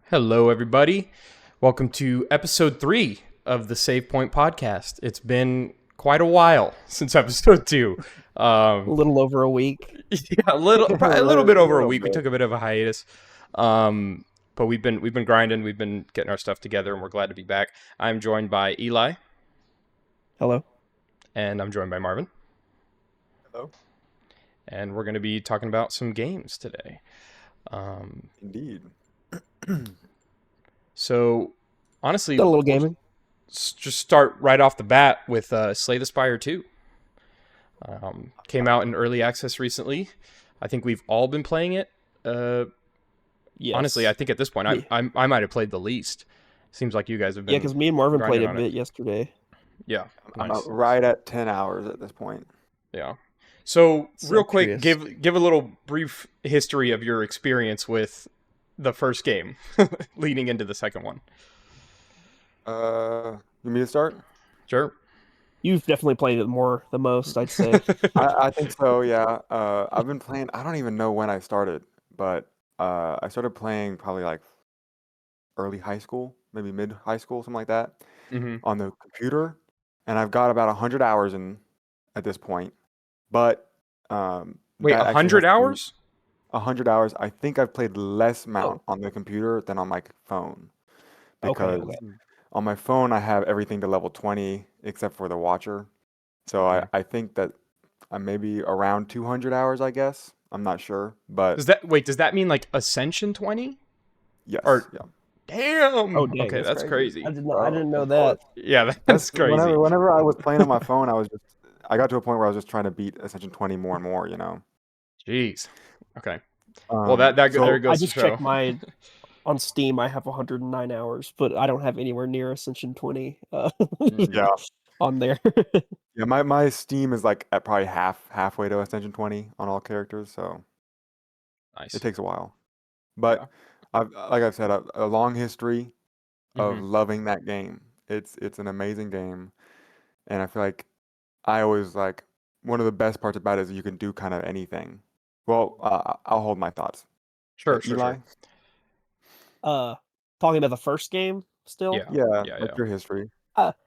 Hello, everybody. Welcome to episode 3 of the SavePoint podcast. It's been quite a while since episode 2. A little over a week. Yeah, probably a little bit over a week. We took a bit of a hiatus, but we've been grinding. We've been getting our stuff together, and we're glad to be back. I'm joined by Eli, Hello. and I'm joined by Marvin, Hello. and we're going to be talking about some games today. Indeed. So, honestly, Got a little gaming. just start right off the bat with Slay the Spire 2. Came out in early access recently. I think we've all been playing it. Yes. Honestly, I think at this point, I might have played the least. Seems like you guys have been. Yeah, because me and Marvin played grinding a on bit yesterday. Yeah, I'm nice. right at 10 hours at this point. Yeah. So real quick, curious. give a little brief history of your experience with the first game, leading into the second one. You want me to start? Sure. You've definitely played it the most, I'd say. I think so, yeah. I've been playing, I don't even know when I started, but I started playing probably like early high school, maybe mid high school, something like that, Mm-hmm. on the computer. And I've got about 100 hours in at this point. But Wait, that actually 100 has to be hours? 100 hours. I think I've played less amount on the computer than on my phone. Okay, Because on my phone, I have everything to level 20 except for the Watcher. So Mhm. I think that I'm maybe around 200 hours, I guess. I'm not sure, but Does that mean like Ascension 20? yes. or- Yeah. Damn. Oh, dang, Okay, that's crazy. I didn't Oh, know of that. course. Yeah, that's crazy. Whenever I was playing on my phone, I got to a point where I was just trying to beat Ascension 20 more and more, you know. Jeez. Okay. Well, there So goes I to just show. checked my on Steam. I have 109 hours, but I don't have anywhere near Ascension 20 yeah, on there. yeah, my Steam is like at probably halfway to Ascension 20 on all characters, so Nice. it takes a while. But Yeah. like I've said, a long history of Mhm. loving that game. It's an amazing game, and I feel like I always like one of the best parts about it is you can do kind of anything. Well, I'll hold my thoughts. Sure. Eli? Talking about the first game still. Yeah. Yeah, Yeah. what's your history?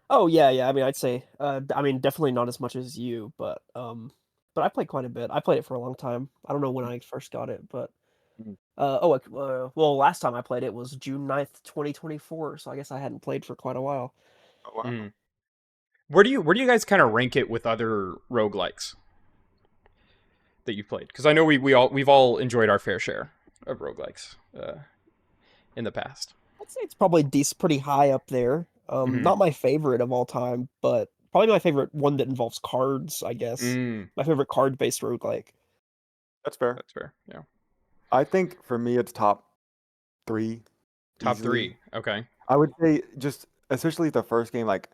Oh yeah. I mean, I'd say. I mean, definitely not as much as you, but I played quite a bit. I played it for a long time. I don't know when I first got it, but Mm. well, last time I played it was June 9th, 2024. So I guess I hadn't played for quite a while. Oh, wow. Mhm. Where do you guys kind of rank it with other roguelikes that you've played? Because I know we've all enjoyed our fair share of roguelikes in the past. I'd say it's probably pretty high up there. Mhm. Not my favorite of all time, but probably my favorite one that involves cards. I guess my favorite card-based roguelike. That's fair. That's fair. Yeah. I think for me it's top 3 Top easily. 3. Okay. I would say just especially the first game, like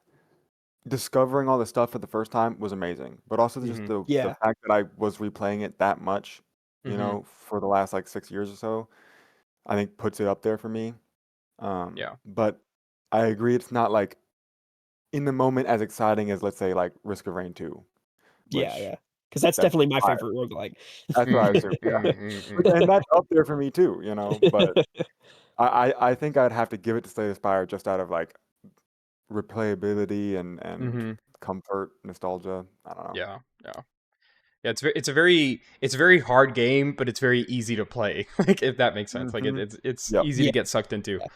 discovering all the stuff for the first time was amazing. But also just Mhm. the Yeah. fact that I was replaying it that much, you Mhm. know, for the last like 6 years or so, I think puts it up there for me. Yeah. But I agree it's not like in the moment as exciting as let's say like Risk of Rain 2, which Yeah. Because that's that's definitely my fire. favorite roguelike. That's what I assume. Yeah. And that's up there for me too, you know. But I think I'd have to give it to Slay the Spire just out of like replayability and Mhm. comfort, nostalgia. I don't know. Yeah. Yeah. Yeah, it's a very hard game, but it's very easy to play. Like if that makes sense. Like Mhm. it's Yep. easy Yeah. to get sucked into. Yeah.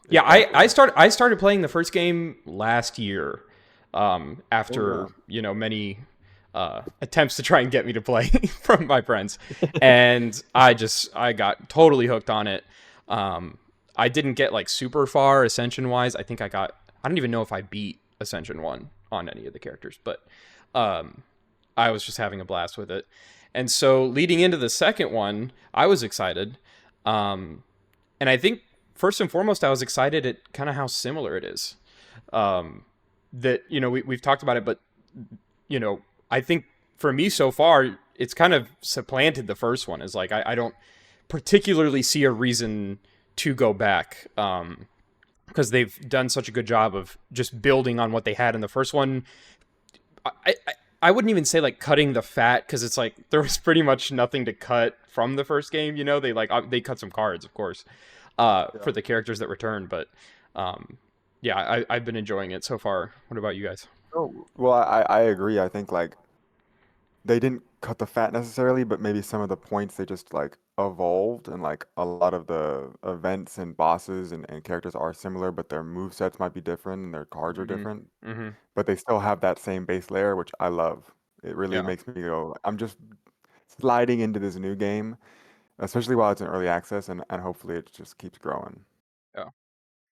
Yeah, Exactly. I started playing the first game last year, after yeah. many attempts to try and get me to play from my friends, and I got totally hooked on it. I didn't get like super far Ascension wise. I don't even know if I beat Ascension 1 on any of the characters, but I was just having a blast with it. And so leading into the second one, I was excited. And I think first and foremost, I was excited at kind of how similar it is. That, we've talked about it, but, I think for me so far, it's kind of supplanted the first one. Is like, I don't particularly see a reason to go back. Because they've done such a good job of just building on what they had in the first one. I, I wouldn't even say like cutting the fat, because it's like there was pretty much nothing to cut from the first game. They cut some cards, of course, for the characters that return. But yeah, I've been enjoying it so far. What about you guys? Oh, well, I agree. I think like they didn't cut the fat necessarily, but maybe some of the points they just like evolved, and like a lot of the events and bosses and characters are similar, but their move sets might be different and their cards are Mm-hmm. different. Mm-hmm. But they still have that same base layer, which I love. It really Yeah. makes me go, I'm just sliding into this new game, especially while it's in early access, and hopefully it just keeps growing. Yeah.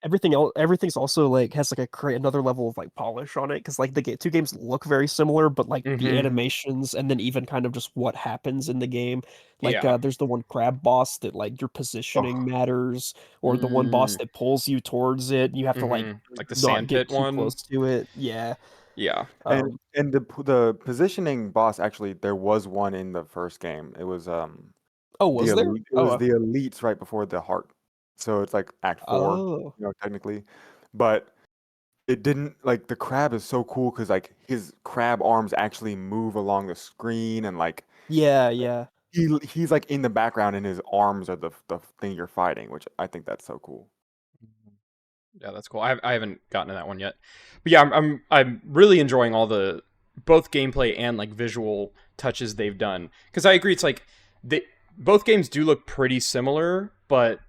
Everything's also like has like another level of like polish on it because like the two games look very similar, but like the Mm-hmm. animations and then even kind of just what happens in the game. Like Yeah. there's the one crab boss that like your positioning Oh, matters, or the one boss Mm, that pulls you towards it. You have to like mm-hmm. Like the not get sandpit too one. close to it. Yeah. Yeah. and Um. and the positioning boss actually there was one in the first game. It was Oh, the was there? elite, it Oh. was the elites right before the heart. So it's like Act 4, Oh. technically. But it didn't like the crab is so cool because like his crab arms actually move along the screen, and like Yeah. Yeah. he's like in the background and his arms are the thing you're fighting, which I think that's so cool. Yeah, that's cool. I haven't gotten to that one yet, but yeah, I'm really enjoying all the both gameplay and like visual touches they've done. Because I agree, it's like they both games do look pretty similar, but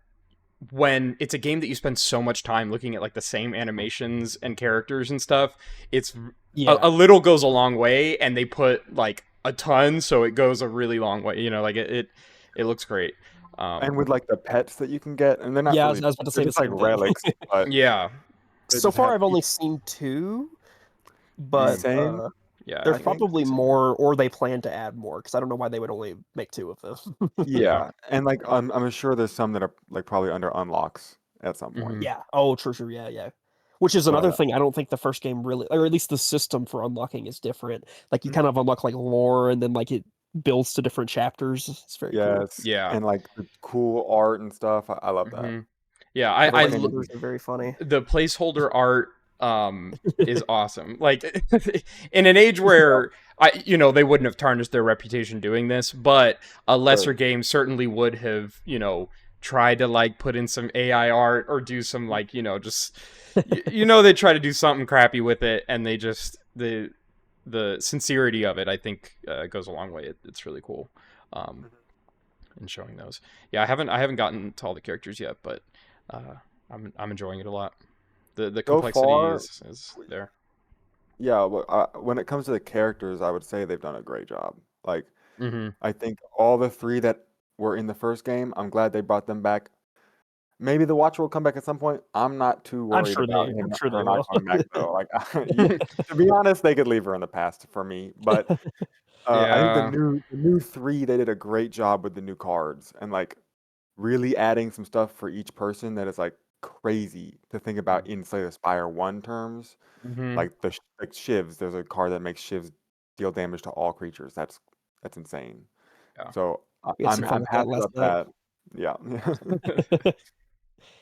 when it's a game that you spend so much time looking at like the same animations and characters and stuff, it's Yeah. a little goes a long way, and they put like a ton, so it goes a really long way. You know, like it looks great. And with like the pets that you can get, and they're not Yeah. really I was about to they're say the just like same thing. relics, but Yeah, they So just far, have I've only seen two, but mm, same, yeah, there's I think. probably same here. more, or they plan to add more, because I don't know why they would only make two of them. Yeah. Yeah, and like I'm sure there's some that are like probably under unlocks at some point. Hmm. Yeah. Oh, true, true. Yeah, yeah. Which is But another thing. I don't think the first game really, or at least the system for unlocking is different. Like you Mhm. kind of unlock like lore, and then like it builds to different chapters. It's very cool. Yes, Yeah. and like the cool art and stuff. I love that. Hmm. Yeah, The Every game placeholders is are very funny. the placeholder art is awesome. Like in an age where they wouldn't have tarnished their reputation doing this, but a lesser right. game certainly would have, tried to like put in some AI art or do some like, just they try to do something crappy with it, and they just the sincerity of it, I think, goes a long way. It's really cool. Um, Mhm. in showing those. Yeah, I haven't gotten to all the characters yet, but I'm enjoying it a lot. The So complexity far, is there. yeah. When it comes to the characters, I would say they've done a great job. Like Mm-hmm. I think all the three that were in the first game, I'm glad they brought them back. Maybe the Watcher will come back at some point. I'm not too worried about I'm him sure they her not will. coming back though. Like, to be honest, they could leave her in the past for me. But I think Yeah. the new three they did a great job with the new cards, and like really adding some stuff for each person that is like crazy to think about in say the Spire 1 terms. Mm-hmm. Like like shivs, there's a card that makes shivs deal damage to all creatures. That's insane. Yeah. So We had some fun I'm with that happy last about night. that. Yeah.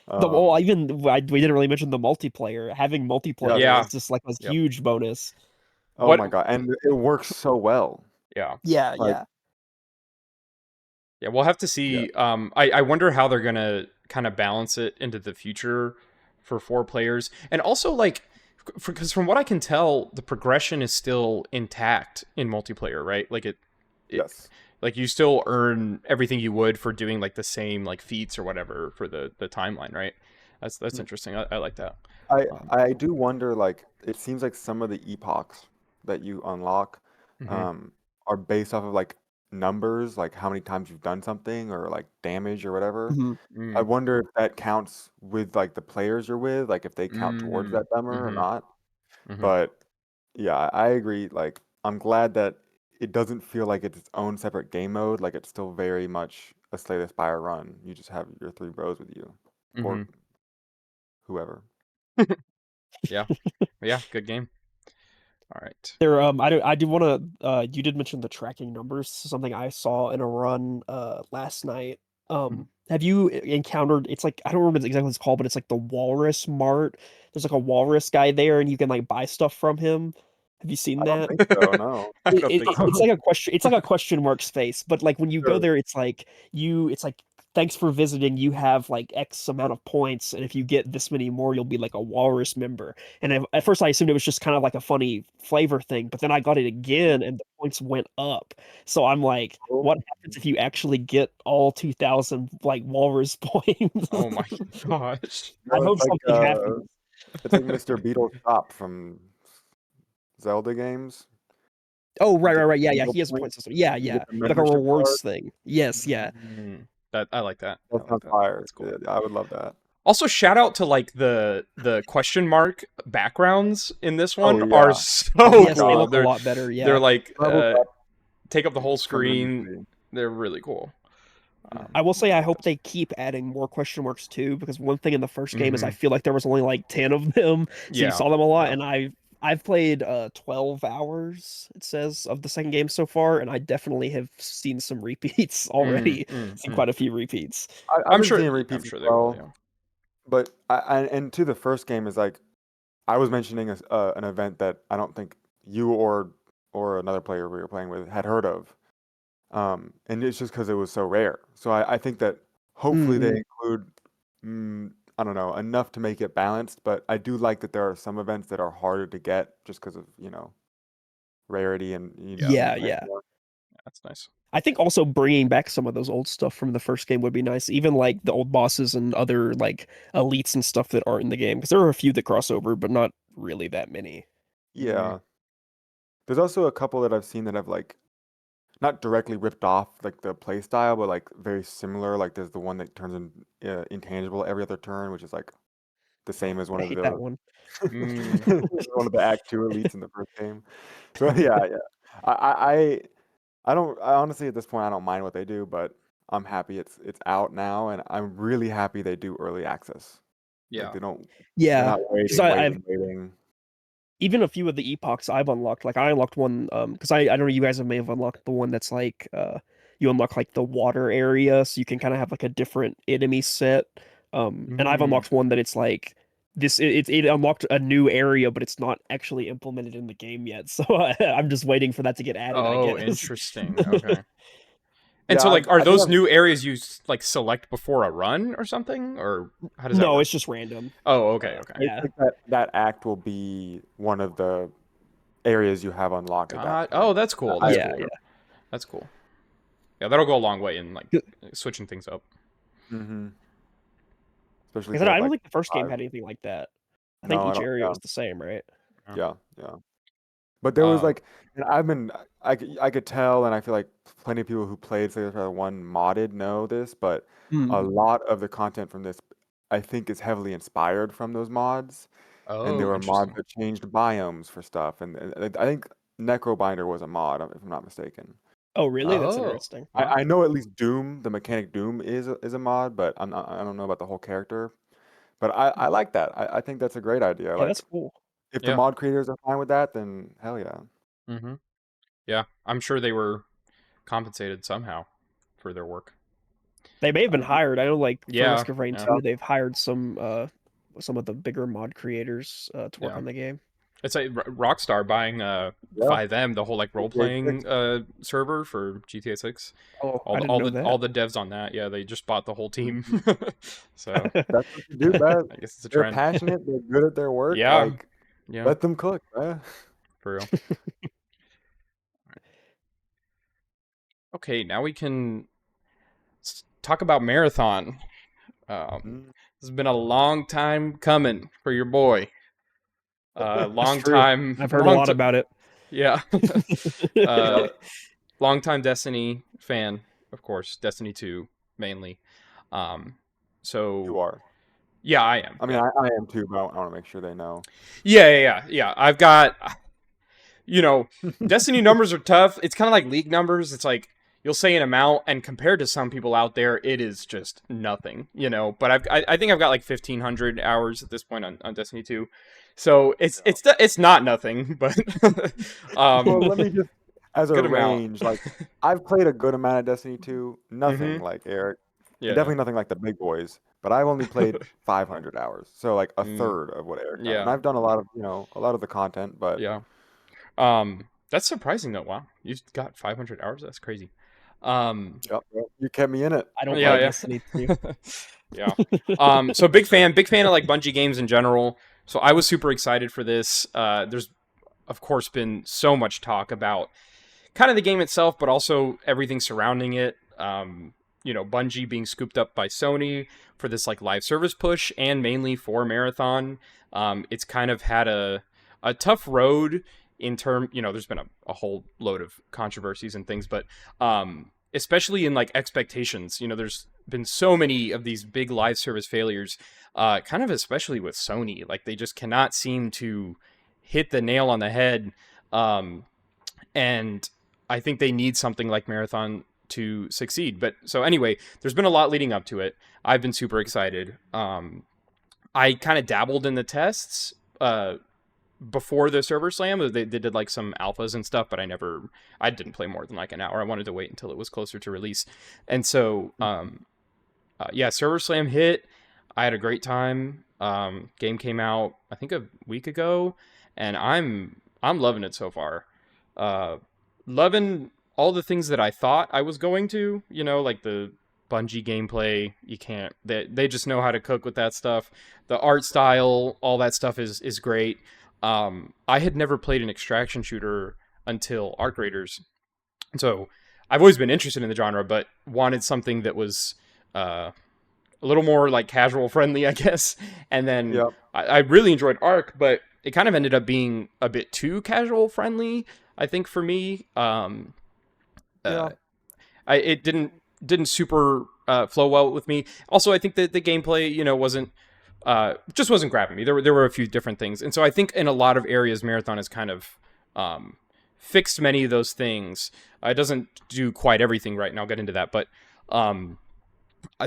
Well, um, we didn't really mention the multiplayer. Having multiplayer yes. Yeah. is just like a Yep. huge bonus. Oh What? my God, and it works so well. Yeah. Yeah, Like, yeah. Yeah. We'll have to yeah, see. I wonder how they're gonna kind of balance it into the future for 4 players, and also like, because from what I can tell, the progression is still intact in multiplayer, right? Like it yes. like you still earn everything you would for doing like the same like feats or whatever for the timeline, right? That's Mm. interesting. I like that. I Um, I do wonder, like, it seems like some of the epochs that you unlock mhm. um are based off of like numbers, like how many times you've done something or like damage or whatever. Mhm. I Mm, wonder if that counts with like the players you're with, like if they count towards mm, that number or mhm, not. mhm. But yeah, I agree. Like, I'm glad that it doesn't feel like it's its own separate game mode. Like, it's still very much a Slay the Spire run. You just have your three bros with you, or Mhm. whoever. Yeah. Yeah, good game. All right. There, I do want to. You did mention the tracking numbers. Something I saw in a run last night. Mhm. Have you encountered? It's like I don't remember exactly what it's called, but it's like the Walrus Mart. There's like a walrus guy there, and you can like buy stuff from him. Have you seen I don't that? think so, no. I don't think It's so. like a question. It's like a question mark space, but like when you go Sure. there, it's like it's like thanks for visiting. You have like X amount of points, and if you get this many more, you'll be like a walrus member. And at first, I assumed it was just kind of like a funny flavor thing, but then I got it again, and the points went up. So I'm like, what happens if you actually get all 2,000 like walrus points? Oh my gosh. I No, hope something happens. it's like Mr. Beetle's shop from Zelda games. Oh, You get right. Yeah, Beetle he has a point points, system. Yeah, you get the like a membership card. rewards thing. Yes, yeah. That I like that. I That like sounds that. fire. That's cool. Yeah, I would love that. Also, shout out to like the question mark backgrounds in this one Oh are yeah. so Yes, they cool. look a lot better. They're Yeah. like Leveled up take up the whole screen. tremendously. They're really cool. I will say I hope they keep adding more question marks too, because one thing in the first game is I feel like there was only like 10 of them, so you Yeah, saw them a lot. yeah. And I've played 12 hours, it says, of the second game so far, and I definitely have seen some repeats already. Seen quite a few repeats. I've I'm been sure. seeing I'm repeats as sure they will. well, Yeah. but and to the first game is like I was mentioning an event that I don't think you or another player we were playing with had heard of, and it's just because it was so rare. So I think that hopefully they include, I don't know, enough to make it balanced. But I do like that there are some events that are harder to get just because of rarity and you need Yeah, to make yeah. more. That's nice. I think also bringing back some of those old stuff from the first game would be nice, even like the old bosses and other like elites and stuff that aren't in the game, because there are a few that cross over, but not really that many. Yeah. There's also a couple that I've seen that have like not directly ripped off like the play style, but like very similar. Like there's the one that turns intangible every other turn, which is like the same as one I of hate that the one. one of the Act Two elites in the first game. So yeah, yeah. I honestly at this point I don't mind what they do, but I'm happy it's out now, and I'm really happy they do early access. Like Yeah. they're Yeah, not because I've waiting. even a few of the epochs I've unlocked, like I unlocked one, because I don't know, you guys may have unlocked the one that's like you unlock like the water area, so you can kind of have like a different enemy set. And I've unlocked one that it's like it unlocked a new area, but it's not actually implemented in the game yet. So I'm just waiting for that to get added, I Oh, guess. interesting. Okay. And Yeah, so, like, are I think those new areas you like select before a run or something, or how does that No, work? it's just random. Oh, okay, okay. I Yeah. think that act will be one of the areas you have unlocked at that Oh, point. that's cool. That's Yeah, cool. yeah. That's cool. Yeah, that'll go a long way in like switching things up. Mm-hmm. Especially if Because you I have don't like think the first game 5. had anything like that. I think No, I each don't. area Yeah, was the same, right? Yeah. yeah, yeah. But there was Uh, like, and I could tell, and I feel like plenty of people who played Slay the Spire 1 modded know this, but a lot of the content from this, I think, is heavily inspired from those mods. And there oh, were mods interesting. that changed biomes for stuff, and I think Necrobinder was a mod, if I'm not mistaken. Oh, really? That's Oh, interesting. wow. I know at least Doom, the mechanic Doom, is a mod, but I don't know about the whole character. But I like that. I think that's a great idea. Yeah, Like, that's cool. if the Yeah. mod creators are fine with that, then hell yeah. Mm-hmm. Yeah, I'm sure they were compensated somehow for their work. They may have been hired. I know, like for Yeah, Risk of Rain yeah, 2, they've hired some of the bigger mod creators to work yeah. on the game. It's like Rockstar buying Yeah. 5M, the whole like role GTA 6. playing server for GTA 6. Oh, I didn't know All that. the devs on that, yeah, they just bought the whole team. Mhm. So That's what you do, man. I guess it's a They're trend. passionate. They're good at their work. Yeah, Like, yeah, let them cook, man. for real. Okay, now we can talk about Marathon. Mm, This has been a long time coming for your boy. That's true. I've heard a lot about it. Yeah. Long time Destiny fan, of course. Destiny 2 mainly. Um, you so are. yeah, I am. I mean, Yeah. I am too, but I want to make sure they know. Yeah. I've got, Destiny numbers are tough. It's kind of like League numbers. It's like you'll say an amount, and compared to some people out there, it is just nothing, But I think I've got like 1,500 hours at this point on Destiny 2. So it's not nothing, but Well, let me just, as a good amount. range, like, I've played a good amount of Destiny 2. Nothing Mm-hmm. like Eric, and Yeah. definitely nothing like the big boys. But I've only played 500 hours, so like a Mm, third of what Eric has. And yeah. I've done a lot of, a lot of the content, but Yeah. That's surprising though. Wow, you've got 500 hours. That's crazy. Yep, yep. You kept me in it. I don't play Yeah, Destiny 2. yeah. Yeah. So big fan of like Bungie games in general. So I was super excited for this. There's of course been so much talk about kind of the game itself, but also everything surrounding it. Bungie being scooped up by Sony for this like live service push, and mainly for Marathon. It's kind of had a tough road in term. There's been a whole load of controversies and things, but especially in like expectations. There's been so many of these big live service failures. Kind of especially with Sony, like they just cannot seem to hit the nail on the head. And I think they need something like Marathon to succeed. But so anyway, there's been a lot leading up to it. I've been super excited. I kind of dabbled in the tests before the server slam. They did like some alphas and stuff, but I didn't play more than like an hour. I wanted to wait until it was closer to release. And so, yeah, server slam hit. I had a great time. Game came out, I think a week ago, and I'm loving it so far. Uh, Loving all the things that I thought I was going to, like the Bungie gameplay. You can't. They just know how to cook with that stuff. The art style, all that stuff is great. I had never played an extraction shooter until Arc Raiders, so I've always been interested in the genre, but wanted something that was a little more like casual friendly, I guess. And then Yep. I really enjoyed Arc, but it kind of ended up being a bit too casual friendly, I think, for me. Yeah. Uh, it didn't super flow well with me. Also, I think that the gameplay, wasn't just wasn't grabbing me. There were a few different things, and so I think in a lot of areas, Marathon has kind of fixed many of those things. It doesn't do quite everything right, and I'll get into that. But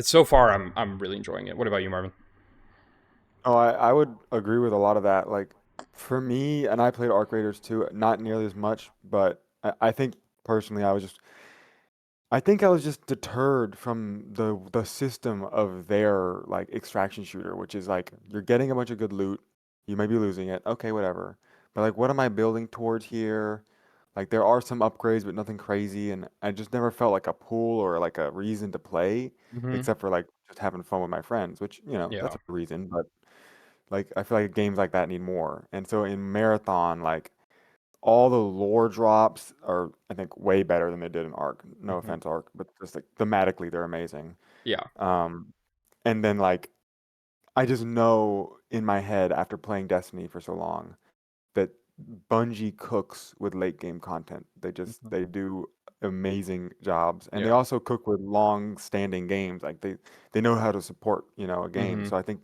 so far, I'm really enjoying it. What about you, Marvin? Oh, I would agree with a lot of that. Like for me, and I played Arc Raiders too, not nearly as much, but I think personally I think I was just deterred from the system of their like extraction shooter, which is like you're getting a bunch of good loot, you may be losing it, okay, whatever. But like what am I building towards here? Like there are some upgrades, but nothing crazy, and I just never felt like a pool or like a reason to play, Mm-hmm. except for like just having fun with my friends, which, that's Yeah. a reason, but like I feel like games like that need more. And so in Marathon, like all the lore drops are, I think, way better than they did in Arc. No Mm-hmm. offense, Arc, but just like thematically, they're amazing. Yeah. Um, and then like I just know in my head after playing Destiny for so long that Bungie cooks with late game content. Mm-hmm. They do amazing jobs, and they Yeah. also cook with long standing games. Like they know how to support, a game. Mm-hmm. So I think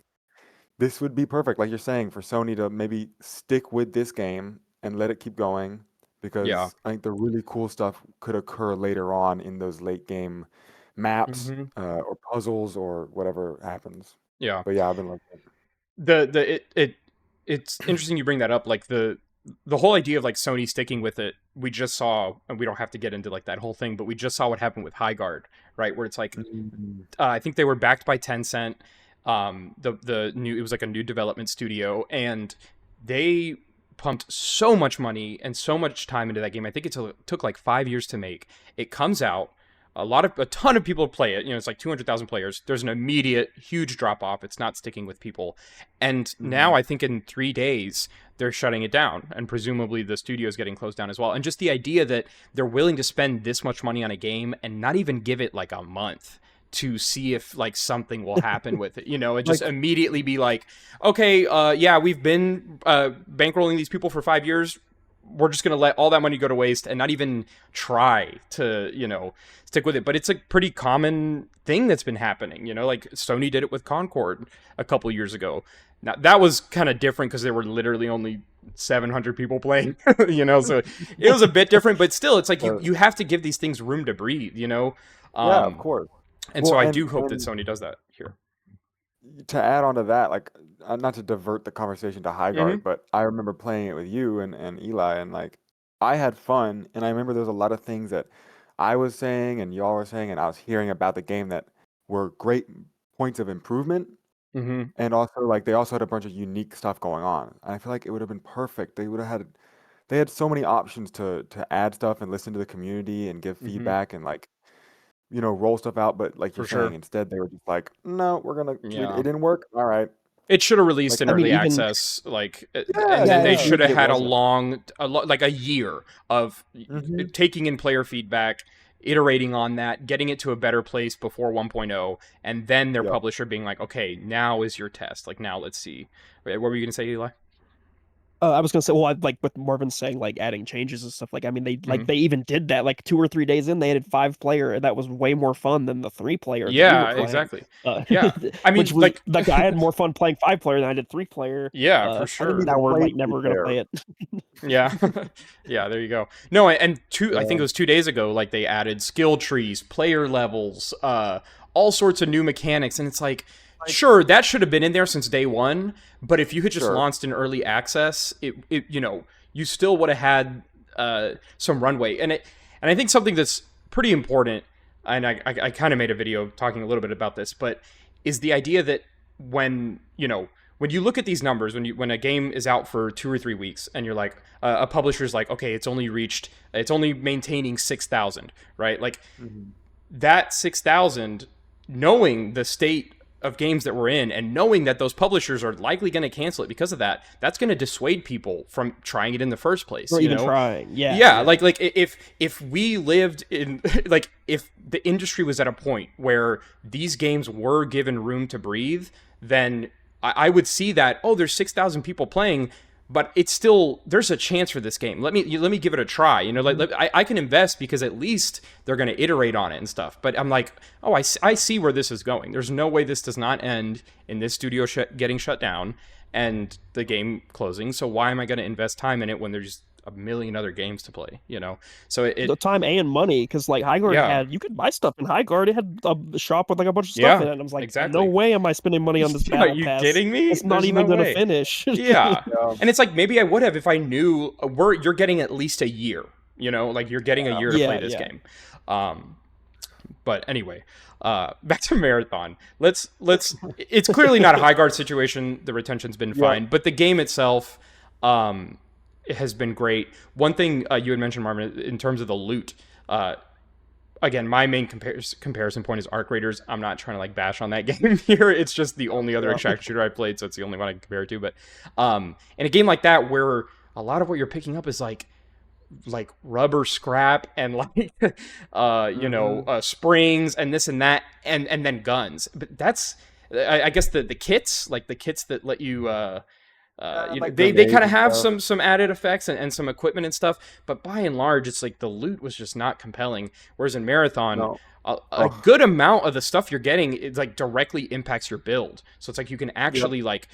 this would be perfect, like you're saying, for Sony to maybe stick with this game and let it keep going Yeah. because I think the really cool stuff could occur later on in those late game maps Mm-hmm. or puzzles or whatever happens. Yeah. But yeah, I've been like, It's interesting you bring that up. Like the whole idea of like Sony sticking with it. We just saw, and we don't have to get into like that whole thing, but we just saw what happened with High Guard, right? Where it's like mm, I think they were backed by Tencent. The new it was like a new development studio, and they pumped so much money and so much time into that game. I think took like 5 years to make. It comes out. A ton of people play it. It's like 200,000 players. There's an immediate huge drop off. It's not sticking with people. And now mm, I think in 3 days they're shutting it down, and presumably the studio is getting closed down as well. And just the idea that they're willing to spend this much money on a game and not even give it like a month to see if like something will happen with it, and just Like, immediately be like, okay, yeah, we've been bankrolling these people for 5 years. We're just gonna let all that money go to waste and not even try to, stick with it. But it's a pretty common thing that's been happening. Like Sony did it with Concord a couple years ago. Now that was kind of different because there were literally only 700 people playing, so it was a bit different. But still, it's like you uh, you have to give these things room to breathe. yeah, of Um, course. and so Well, I and do hope that Sony does that here. to add on to that, like not to divert the conversation to High Mm-hmm. Guard, but I remember playing it with you and Eli, and like I had fun, and I remember there was a lot of things that I was saying and y'all were saying, and I was hearing about the game that were great points of improvement, Mm-hmm. and also like they also had a bunch of unique stuff going on. And I feel like it would have been perfect. They had so many options to add stuff and listen to the community and give Mm-hmm. feedback and like roll stuff out, but like For you're saying, sure. instead they were just like, no, it Yeah. didn't work. All right. It should have released Like, in I mean, early even access, like, yeah, and then yeah, they yeah. should agreed have it had wasn't. like a year of Hmm. taking in player feedback, iterating on that, getting it to a better place before 1.0, and then their Yep. publisher being like, okay, now is your test. Like, now let's see. What were you gonna say, Eli? I was gonna say, well, like with Marvin saying, like adding changes and stuff. Like, I mean, Hmm. they even did that. Like 2 or 3 days in, they added 5 player, and that was way more fun than the 3 player that we were Yeah, playing. exactly. Yeah, I Which mean, was like, like I had more fun playing 5 player than I did 3 player. yeah, for I didn't sure. Now even we're play like never gonna Spire. play it. Yeah. Yeah, there you go. No, and I think Yeah. it was 2 days ago, like they added skill trees, player levels, all sorts of new mechanics, and it's like, Like, sure, that should have been in there since day one, but if you had just sure. launched in early access, it you still would have had some runway. And I think something that's pretty important, and I kind of made a video talking a little bit about this, but is the idea that when, when you look at these numbers, when a game is out for 2 or 3 weeks, and you're like, a publisher's like, okay, it's only maintaining 6,000, right? Like Mhm. that 6,000, knowing the state of games that we're in, and knowing that those publishers are likely going to cancel it because of that, that's going to dissuade people from trying it in the first place. Or even trying. Yeah, Yeah, like if we lived in like if the industry was at a point where these games were given room to breathe, then I would see that, oh, there's 6,000 people playing, but it's still, there's a chance for this game. Let me give it a try. I can invest because at least they're going to iterate on it and stuff. But I'm like, oh, I see where this is going. There's no way this does not end in this studio getting shut down and the game closing. So why am I going to invest time in it when there's a million other games to play? So the time and money, because like yeah, you could buy stuff in Highguard. It had a shop with like a bunch of stuff yeah, in it. And I was like, no exactly. way am I spending money on this Are battle you pass. kidding me? It's not There's no even gonna way. finish. Yeah. Yeah. And it's like, maybe I would have if I knew you're getting at least a year, like you're getting a year to play Yeah, this yeah. game. But anyway, back to Marathon. Let's it's clearly not a high guard situation. The retention's been Yeah. fine, but the game itself it has been great. One thing you had mentioned, Marvin, in terms of the loot, again, my main comparison point is Arc Raiders. I'm not trying to like bash on that game here. It's just the only other Yeah. extraction shooter I played, so it's the only one I can compare it to. But in a game like that, where a lot of what you're picking up is like rubber scrap and like springs and this and that and then guns. But that's I guess the kits, like the kits that let you Like they grenades kind of and have stuff. some added effects and some equipment and stuff, but by and large it's like the loot was just not compelling. Whereas in Marathon, No. a Oh, good amount of the stuff you're getting, it like directly impacts your build. So it's like you can yep. actually like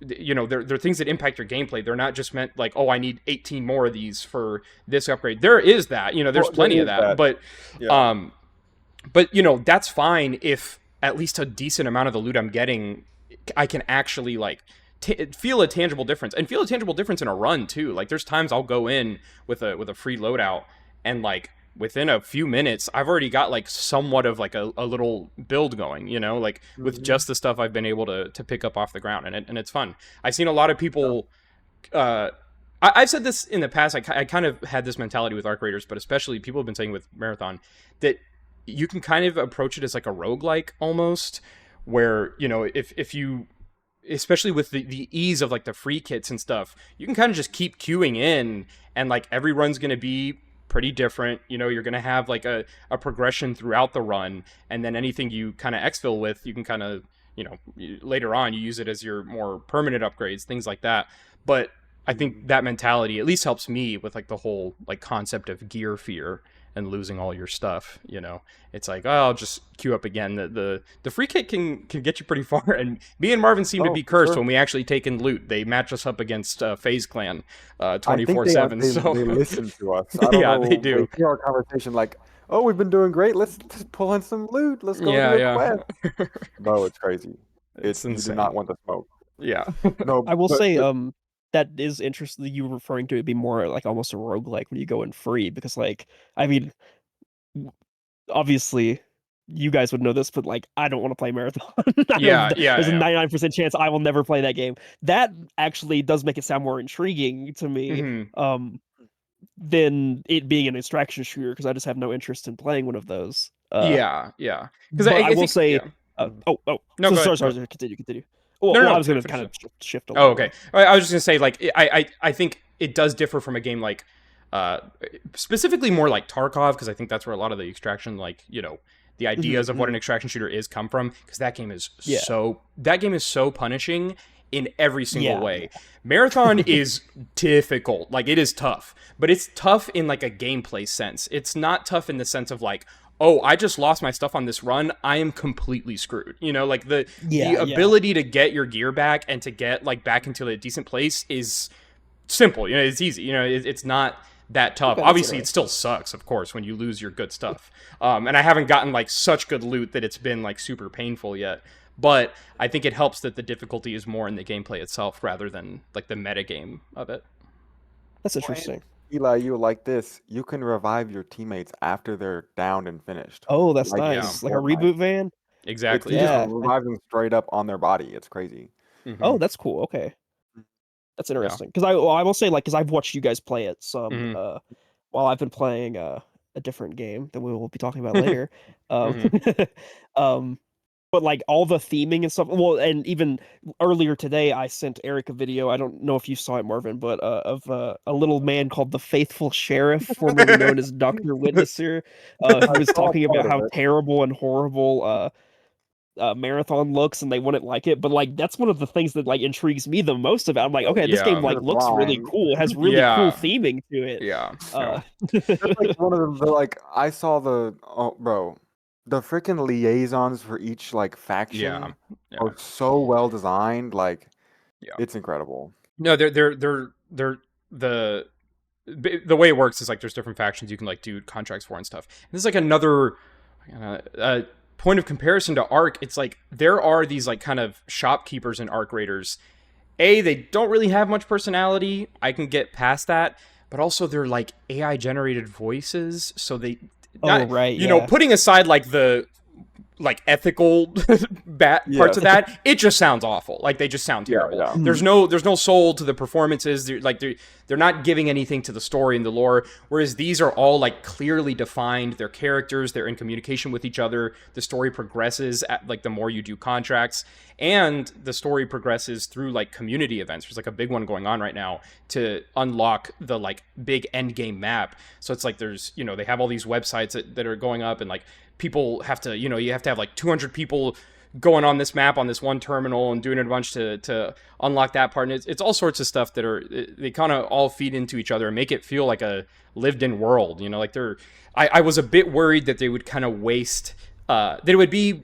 they're things that impact your gameplay. They're not just meant like, oh, I need 18 more of these for this upgrade. There is that, there's Well, there plenty of is that, that. Yeah. but that's fine if at least a decent amount of the loot I'm getting, I can actually like feel a tangible difference, and feel a tangible difference in a run too. Like there's times I'll go in with a free loadout, and like within a few minutes I've already got like somewhat of like a little build going, like with Hmm. just the stuff I've been able to pick up off the ground, and it's fun. I've seen a lot of Yeah. people I've said this in the past. I kind of had this mentality with Arc Raiders, but especially people have been saying with Marathon that you can kind of approach it as like a roguelike almost, where if you, especially with the ease of like the free kits and stuff, you can kind of just keep queuing in, and like every run's going to be pretty different. You're going to have like a progression throughout the run, and then anything you kind of exfil with, you can kind of, later on you use it as your more permanent upgrades, things like that. But I think that mentality at least helps me with like the whole like concept of gear fear and losing all your stuff. It's like, oh, I'll just queue up again. The free kit can get you pretty far, and me and Marvin seem to Oh, be for cursed sure. when we actually take in loot. They match us up against FaZe Clan I think they 24/7. So they listen to us. I don't yeah, they know. They do. hear our conversation like, oh, we've been doing great. Let's pull in some loot. Let's go do Yeah, a yeah. quest. No, it's crazy. It's You do insane. not want the smoke. Yeah. No, I will but say, that is interesting. You referring to it be more like almost a roguelike when you go in free, because like, I mean, obviously you guys would know this, but like I don't want to play Marathon. Yeah, There's a yeah, 99% chance I will never play that game. That actually does make it sound more intriguing to yeah. me, than it being an extraction shooter, because I just have no interest in playing one of those. Yeah, yeah. Because But I I will think, say, yeah. No, so go ahead. sorry, continue, continue. Well, No, no, I no. was gonna Finish kind of it. shift a Oh, little okay. though. I was just gonna say, like, I think it does differ from a game like, uh, specifically more like Tarkov, because I think that's where a lot of the extraction, like, the ideas of what an extraction shooter is come from. Because Yeah, that game is so punishing in every single yeah, way. Marathon is difficult, like it is tough, but it's tough in like a gameplay sense. It's not tough in the sense of like, oh, I just lost my stuff on this run, I am completely screwed. Like the yeah. ability to get your gear back and to get like back into a decent place is simple. It's easy. It's not that tough. Okay, that's Obviously, it interesting. still sucks, of course, when you lose your good stuff. And I haven't gotten like such good loot that it's been like super painful yet. But I think it helps that the difficulty is more in the gameplay itself rather than like the meta game of it. That's Well, and interesting. Eli, you like this. You can revive your teammates after they're downed and finished. Oh, that's Like Yeah, in nice. Like a Fortnite. reboot van. It's exactly. you just Yeah. Yeah. revive them straight up on their body. It's crazy. Hmm. Oh, that's cool. Okay. That's Yeah. interesting. Because I will say, like, because I've watched you guys play it some Hmm. while I've been playing a different game that we will be talking about later. Um Hmm. um but like all the theming and stuff. Well, and even earlier today I sent Eric a video. I don't know if you saw it, Marvin, but of a little man called the Faithful Sheriff, formerly known as Dr. Witnesser, who I was saw talking part about of how it. terrible and horrible marathon looks and they wouldn't like it, but like that's one of the things that like intrigues me the most about it. I'm like, okay, this game Yeah. like You're looks really blind. cool, it has really cool Yeah. theming to it. Yeah. uh No. That's like one of the like I saw the oh bro, the freaking liaisons for each like Yeah. faction Yeah. are so well designed. Like Yeah. it's incredible. No, they're the way it works is like there's different factions you can like do contracts for and stuff. And this is like another point of comparison to Arc. It's like there are these like kind of shopkeepers and Arc Raiders. They don't really have much personality. I can get past that, but also they're like AI generated voices, so they oh not right, yeah. putting aside like the like ethical parts of Yes. that, it just sounds awful. Like they just sound Yeah, terrible. yeah. Mhm. There's no soul to the performances. They're not giving anything to the story and the lore. Whereas these are all like clearly defined. They're characters. They're in communication with each other. The story progresses at like the more you do contracts, and the story progresses through like community events. There's like a big one going on right now to unlock the like big end game map. So it's like there's they have all these websites that are going up, and like people have to you have to have like 200 people going on this map on this one terminal and doing it a bunch to unlock that part. And it's all sorts of stuff that are they kind of all feed into each other and make it feel like a lived in world. Like I was a bit worried that they would kind of waste that it would be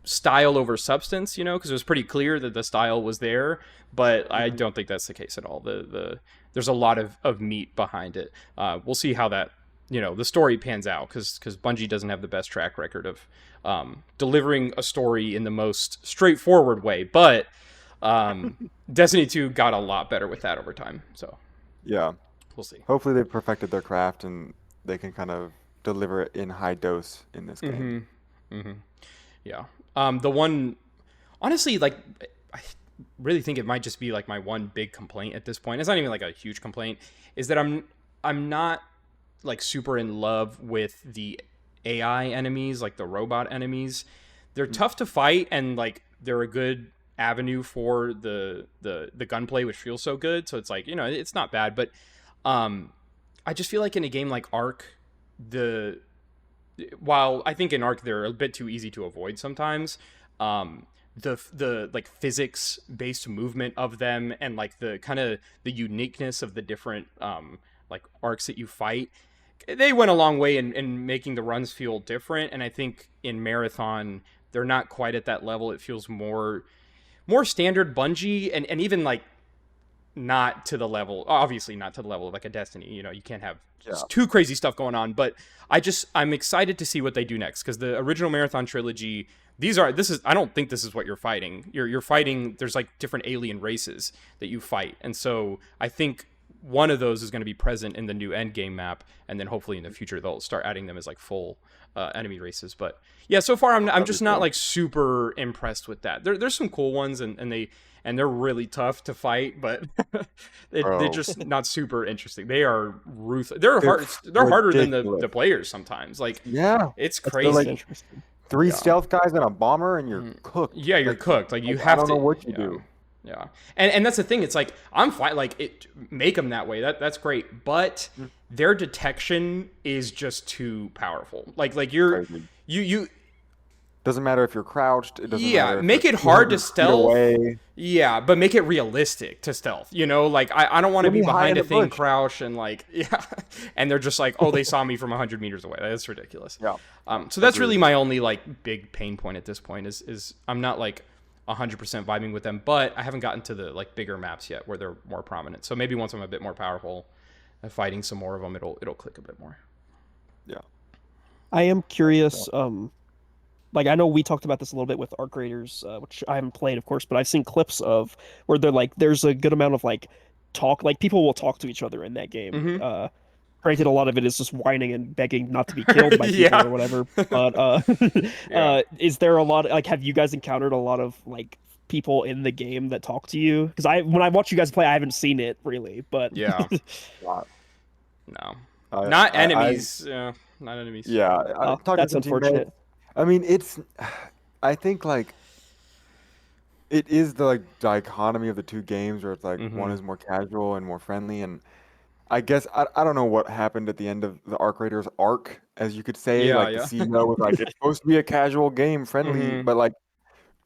style over substance, because it was pretty clear that the style was there, but I don't think that's the case at all. There's a lot of meat behind it. We'll see how that the story pans out, because Bungie doesn't have the best track record of delivering a story in the most straightforward way, but Destiny 2 got a lot better with that over time, so Yeah. we'll see. Hopefully they perfected their craft and they can kind of deliver it in high dose in this game. Yeah. The one, honestly, like, I really think it might just be like my one big complaint at this point. It's not even like a huge complaint. Is that I'm not like super in love with the AI enemies, like the robot enemies. They're tough to fight, and like they're a good avenue for the gunplay, which feels so good. So it's like it's not bad, but I just feel like in a game like Arc, while I think in Arc they're a bit too easy to avoid sometimes, the like physics based movement of them and like the kind of the uniqueness of the different like arcs that you fight, they went a long way in making the runs feel different. And I think in Marathon they're not quite at that level. It feels more standard Bungie, and even like not to the level, obviously not to the level of like a Destiny. You can't have Yeah. too crazy stuff going on, but I'm excited to see what they do next, because the original Marathon trilogy, I don't think this is what you're fighting. You're fighting, there's like different alien races that you fight, and so I think one of those is going to be present in the new end game map, and then hopefully in the future they'll start adding them as like full enemy races. But yeah, so far I'm That'd be just not cool. like super impressed with that. There's some cool ones, and they're really tough to fight, but they're Bro, just not super interesting. They are ruthless. They're they're hard. They're harder than ridiculous. the players sometimes. Like Yeah, it's they're That's like crazy. interesting. 3 Yeah. stealth guys and a bomber, and you're cooked. Yeah, you're cooked. Like you I have don't know to. what you Yeah. do. Yeah, and that's the thing. It's like I'm fine. Like it, make them that way. That's great. But Mm. their detection is just too powerful. Like Crazy. you Doesn't matter if you're crouched. It doesn't yeah. matter if Make you're it hard to 200 feet stealth. away. Yeah, but make it realistic to stealth. Like I don't want to Let be me hide behind in a the thing bush. crouch and like yeah, and they're just like, oh, they saw me from 100 meters away. That's ridiculous. Yeah. So that's really Agreed. my only like big pain point at this point is I'm not like 100% vibing with them, but I haven't gotten to the like bigger maps yet where they're more prominent. So maybe once I'm a bit more powerful, fighting some more of them, it'll click a bit more. Yeah. I am curious. Like I know we talked about this a little bit with Arc Raiders, which I haven't played, of course, but I've seen clips of where they're like, there's a good amount of like talk, like people will talk to each other in that game. Mm-hmm. Granted, a lot of it is just whining and begging not to be killed by people Yeah. or whatever. But Yeah. is there a lot? Like, have you guys encountered a lot of like people in the game that talk to you? Because when I watch you guys play, I haven't seen it really, but Yeah. Wow. No. I, Not I, enemies. Not enemies. yeah. I talked to that's some teammates. unfortunate. I mean, I think like it is the like dichotomy of the two games where it's like one Mm-hmm. is more casual and more friendly, and I guess I don't know what happened at the end of the Arc Raiders arc, as you could say. Yeah. Like the Yeah. CEO was like, it's supposed to be a casual game, friendly, Mm-hmm. but like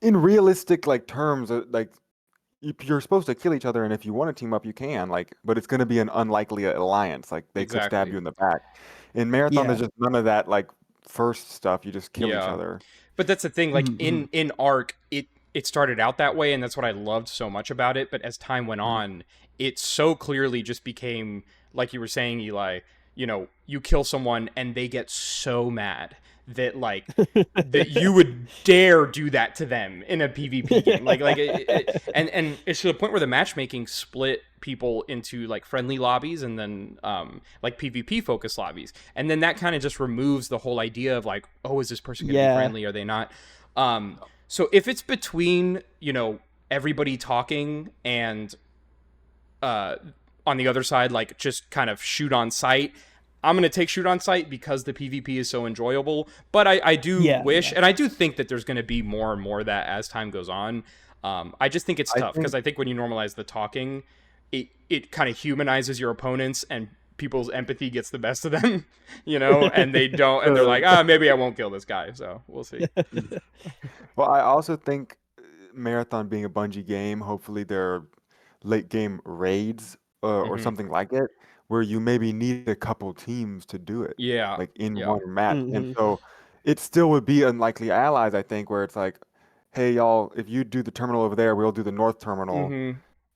in realistic like terms, like you're supposed to kill each other, and if you want to team up, you can. Like, but it's going to be an unlikely alliance. Like they could stab Exactly. you in the back. In Marathon, Yeah. there's just none of that like first stuff. You just kill each Yeah. other. But that's the thing. Like Mhm. in Arc, it started out that way, and that's what I loved so much about it. But as time went Mhm. on, it so clearly just became like you were saying, Eli. You kill someone, and they get so mad that like that you would dare do that to them in a PvP game. And it's to the point where the matchmaking split people into like friendly lobbies and then like PvP focused lobbies. And then that kind of just removes the whole idea of like, oh, is this person going to be Yeah. friendly? Are they not? So if it's between, everybody talking and on the other side, like just kind of shoot on sight, I'm going to take shoot on sight because the PvP is so enjoyable. But I do Yeah. wish, Yeah. and I do think that there's going to be more and more of that as time goes on. I just think it's I tough because think I think when you normalize the talking, it kind of humanizes your opponents and people's empathy gets the best of them, and they don't, and they're like, maybe I won't kill this guy. So we'll see. Well, I also think Marathon being a Bungie game, hopefully there are late game raids or Hmm. something like it, where you maybe need a couple teams to do it, Yeah. like in Yeah. one match. And Mhm. so it still would be unlikely allies, I think, where it's like, hey, y'all, if you do the terminal over there, we'll do the north terminal. Hmm.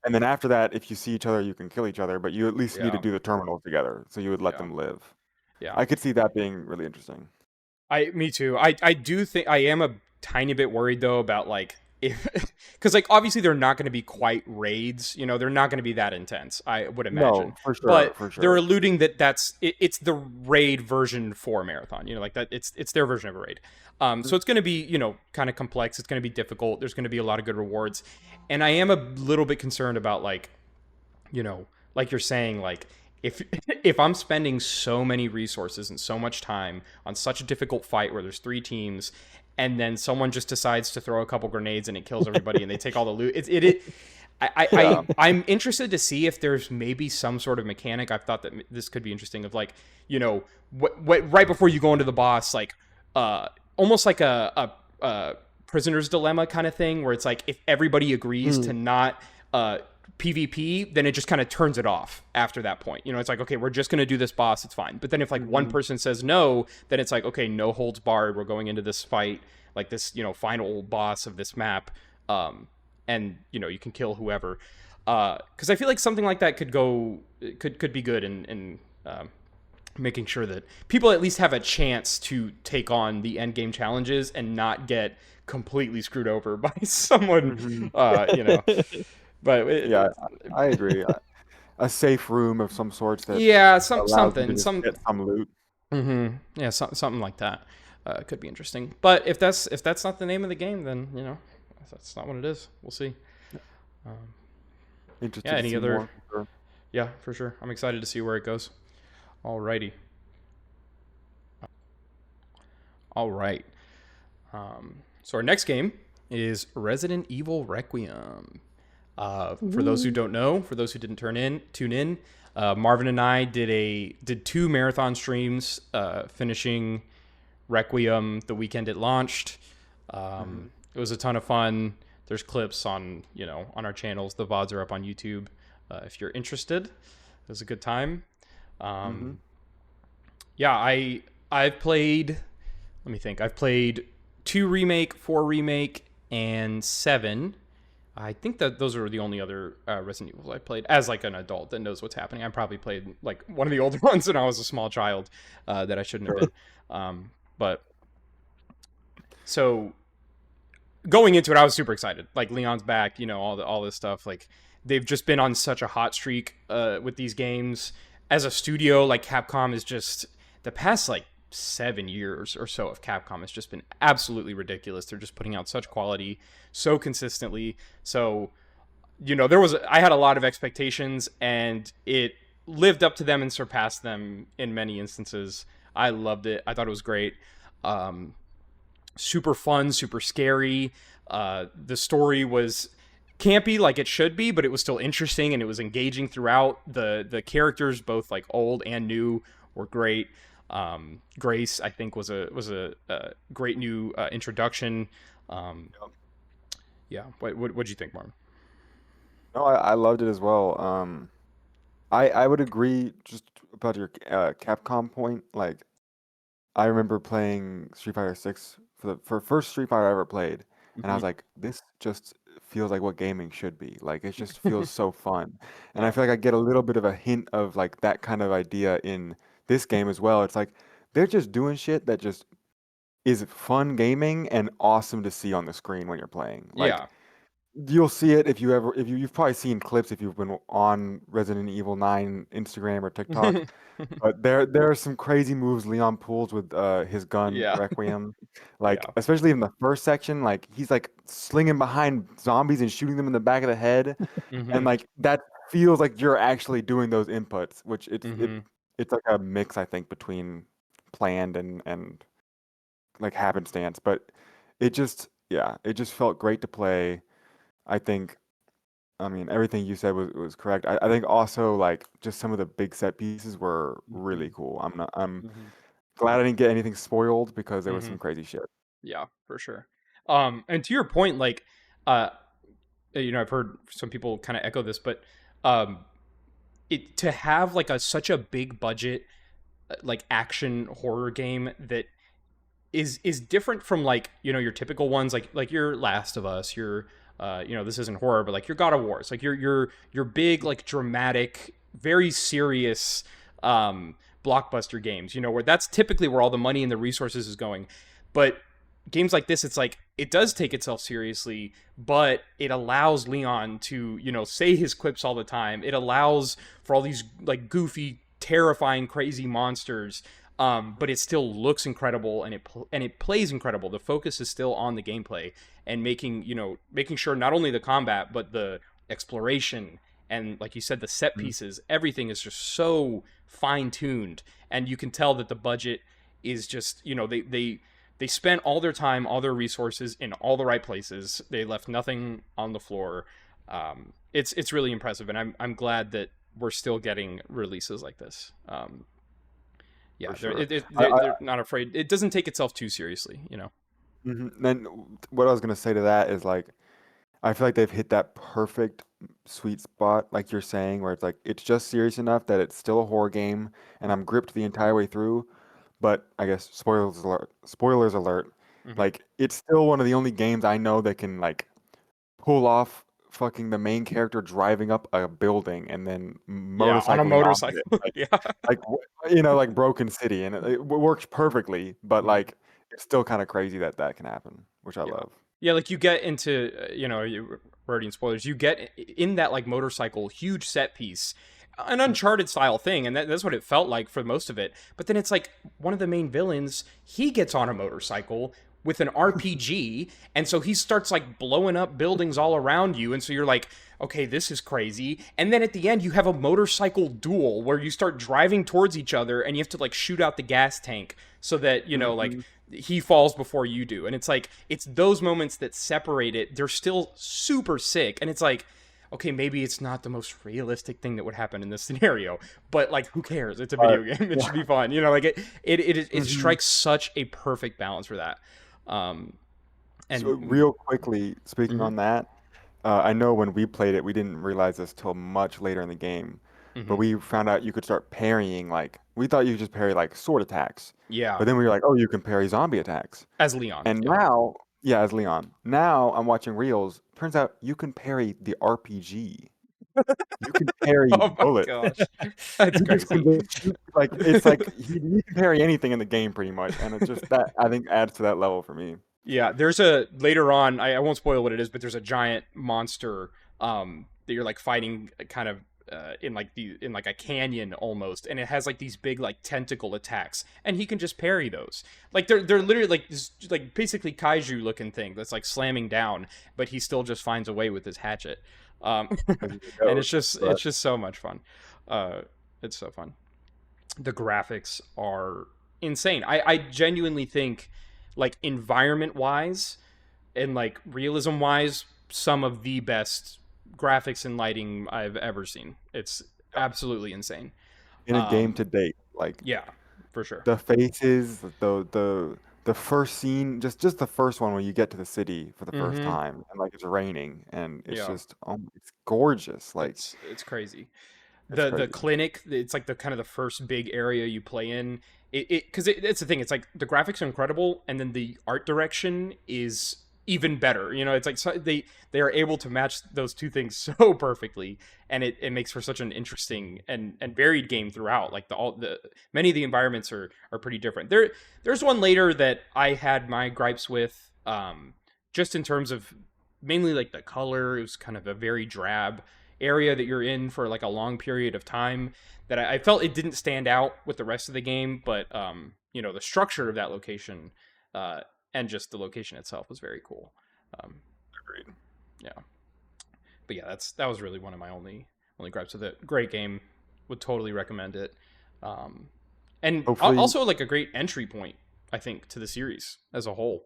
And then after that, if you see each other, you can kill each other, but you at least need to Yeah. do the terminal together. So you would let Yeah. them live. Yeah. I could see that being really interesting. Me too. I do think I am a tiny bit worried though about like if because like obviously they're not going to be quite raids. They're not going to be that intense. I would imagine, No, for sure, but for they're sure. alluding that it's the raid version for Marathon. Like that it's their version of a raid. So it's going to be kind of complex. It's going to be difficult. There's going to be a lot of good rewards, and I am a little bit concerned about like like you're saying, like if if I'm spending so many resources and so much time on such a difficult fight where there's 3 teams, and then someone just decides to throw a couple grenades and it kills everybody and they take all the loot, Yeah. I'm interested to see if there's maybe some sort of mechanic. I've thought that this could be interesting of like, what right before you go into the boss, like almost like a prisoner's dilemma kind of thing where it's like if everybody agrees to not PvP, then it just kind of turns it off after that point. It's like, okay, we're just going to do this boss. It's fine. But then if like one person says no, then it's like, okay, no holds barred. We're going into this fight, like this, final boss of this map. And you can kill whoever. Cause I feel like something like that could be good in making sure that people at least have a chance to take on the end game challenges and not get completely screwed over by someone, but Yeah, I agree. A safe room of some sorts that yeah, allows you to something, just get some loot. Yeah, something like that could be interesting. But if that's not the name of the game, then that's not what it is. We'll see. Um, yeah. Interested to Any see other? more. For sure. Yeah, for sure. I'm excited to see where it goes. Alrighty. All right. So our next game is Resident Evil Requiem. For those who don't know, for those who didn't tune in, Marvin and I did two marathon streams, finishing Requiem the weekend it launched. It was a ton of fun. There's clips on our channels. The VODs are up on YouTube. If you're interested, it was a good time. Mm-hmm. Yeah, I've played. Let me think. I've played 2 remake, 4 remake, and 7. I think that those are the only other Resident Evils I played as like an adult that knows what's happening. I probably played like one of the older ones when I was a small child that I shouldn't have been. But so going into it, I was super excited. Like Leon's back, all this stuff. Like they've just been on such a hot streak with these games. As a studio, like Capcom is just the past like 7 years or so of Capcom has just been absolutely ridiculous. They're just putting out such quality so consistently. So I had a lot of expectations, and it lived up to them and surpassed them in many instances. I loved it. I thought it was great. Super fun, super scary. The story was campy like it should be, but it was still interesting and it was engaging throughout. The characters, both like old and new, were great. Grace, I think, was a great new introduction. Yeah. What'd you think, Martin? No, I loved it as well. I would agree just about your Capcom point. Like, I remember playing Street Fighter 6 for first Street Fighter I ever played, and I Mm-hmm. was like, this just feels like what gaming should be. Like, it just feels so fun. And I Yeah. feel like I get a little bit of a hint of like that kind of idea in this game as well. It's like they're just doing shit that just is fun gaming and awesome to see on the screen when you're playing. Like, Yeah. you'll see it if you've probably seen clips if you've been on Resident Evil 9 Instagram or TikTok. But there are some crazy moves Leon pulls with his gun Yeah. Requiem, like Yeah. especially in the first section, like he's like slinging behind zombies and shooting them in the back of the head, and Mm-hmm. like that feels like you're actually doing those inputs, which Mm-hmm. it's like a mix I think between planned and like happenstance, but it just felt great to play. I think I mean, everything you said was correct. I think also like just some of the big set pieces were really cool. I'm Mm-hmm. glad I didn't get anything spoiled because there was Mm-hmm. some crazy shit. Yeah, for sure. And to your point, like, uh, I've heard some people kind of echo this, but um, it to have like such a big budget, like action horror game that is different from like your typical ones, like your Last of Us, your this isn't horror, but like your God of Wars, like your big like dramatic, very serious blockbuster games, where that's typically where all the money and the resources is going. But games like this, it's like it does take itself seriously, but it allows Leon to say his quips all the time. It allows for all these like goofy, terrifying, crazy monsters, but it still looks incredible, and it plays incredible. The focus is still on the gameplay and making sure not only the combat but the exploration and, like you said, the set Mhm. pieces. Everything is just so fine tuned, and you can tell that the budget is just they spent all their time, all their resources in all the right places. They left nothing on the floor. It's really impressive, and I'm glad that we're still getting releases like this. For Yeah, sure. they're not afraid. It doesn't take itself too seriously. Then what I was gonna say to that is like I feel like they've hit that perfect sweet spot, like you're saying, where it's like it's just serious enough that it's still a horror game, and I'm gripped the entire way through. But I guess spoilers alert. Spoilers alert. Hmm. Like it's still one of the only games I know that can like pull off fucking the main character driving up a building and then Yeah, on a motorcycling off of it, motorcycle. like Yeah. like like Broken City, and it works perfectly. But Mhm. like it's still kind of crazy that that can happen, which I Yeah. love. Yeah, like you get into, we're already in spoilers. You get in that like motorcycle huge set piece. an Uncharted style thing, and that's what it felt like for most of it. But then it's like one of the main villains, he gets on a motorcycle with an RPG, and so he starts like blowing up buildings all around you, and so you're like, okay, this is crazy. And then at the end, you have a motorcycle duel where you start driving towards each other, and you have to like shoot out the gas tank so that like he falls before you do. And it's like, it's those moments that separate it. They're still super sick, and it's like, okay, maybe it's not the most realistic thing that would happen in this scenario, but like, who cares? It's a video game. It should be fun. Like it strikes such a perfect balance for that. And So real quickly, speaking on that, I know when we played it, we didn't realize this till much later in the game, but we found out you could start parrying. Like we thought you could just parry like sword attacks, yeah, but then we were like, oh, you can parry zombie attacks. as Leon. And now, yeah, as Leon. Now I'm watching reels. Turns out you can parry the RPG. You can parry Oh my bullets. gosh, that's You just can crazy. just shoot, like it's like you can parry anything in the game pretty much, and it's just that I think adds to that level for me. Yeah, there's a later on. I won't spoil what it is, but there's a giant monster that you're like fighting, kind of in like a canyon almost, and it has like these big like tentacle attacks, and he can just parry those. Like they're literally like this, like basically kaiju looking thing that's like slamming down, but he still just finds a way with his hatchet. And it's just so much fun. It's so fun. The graphics are insane. I genuinely think, like, environment wise and like realism wise, some of the best graphics and lighting I've ever seen. It's absolutely insane. In a game to date, like Yeah, for sure. the faces, the first scene, just the first one when you get to the city for the first Mm-hmm. time, and like it's raining, and it's Yeah, just it's gorgeous. Like it's crazy. it's The crazy. clinic, it's like the kind of the first big area you play in. It's the thing. It's like the graphics are incredible, and then the art direction is even better. It's like they are able to match those two things so perfectly, and it makes for such an interesting and varied game throughout. Like the many of the environments are pretty different. There's one later that I had my gripes with, just in terms of mainly like the color. It was kind of a very drab area that you're in for like a long period of time, that I felt it didn't stand out with the rest of the game. But the structure of that location, and just the location itself was very cool. Um, Agreed. yeah, but yeah, that was really one of my only gripes with it. Great game, would totally recommend it. And Hopefully, also like a great entry point, I think, to the series as a whole.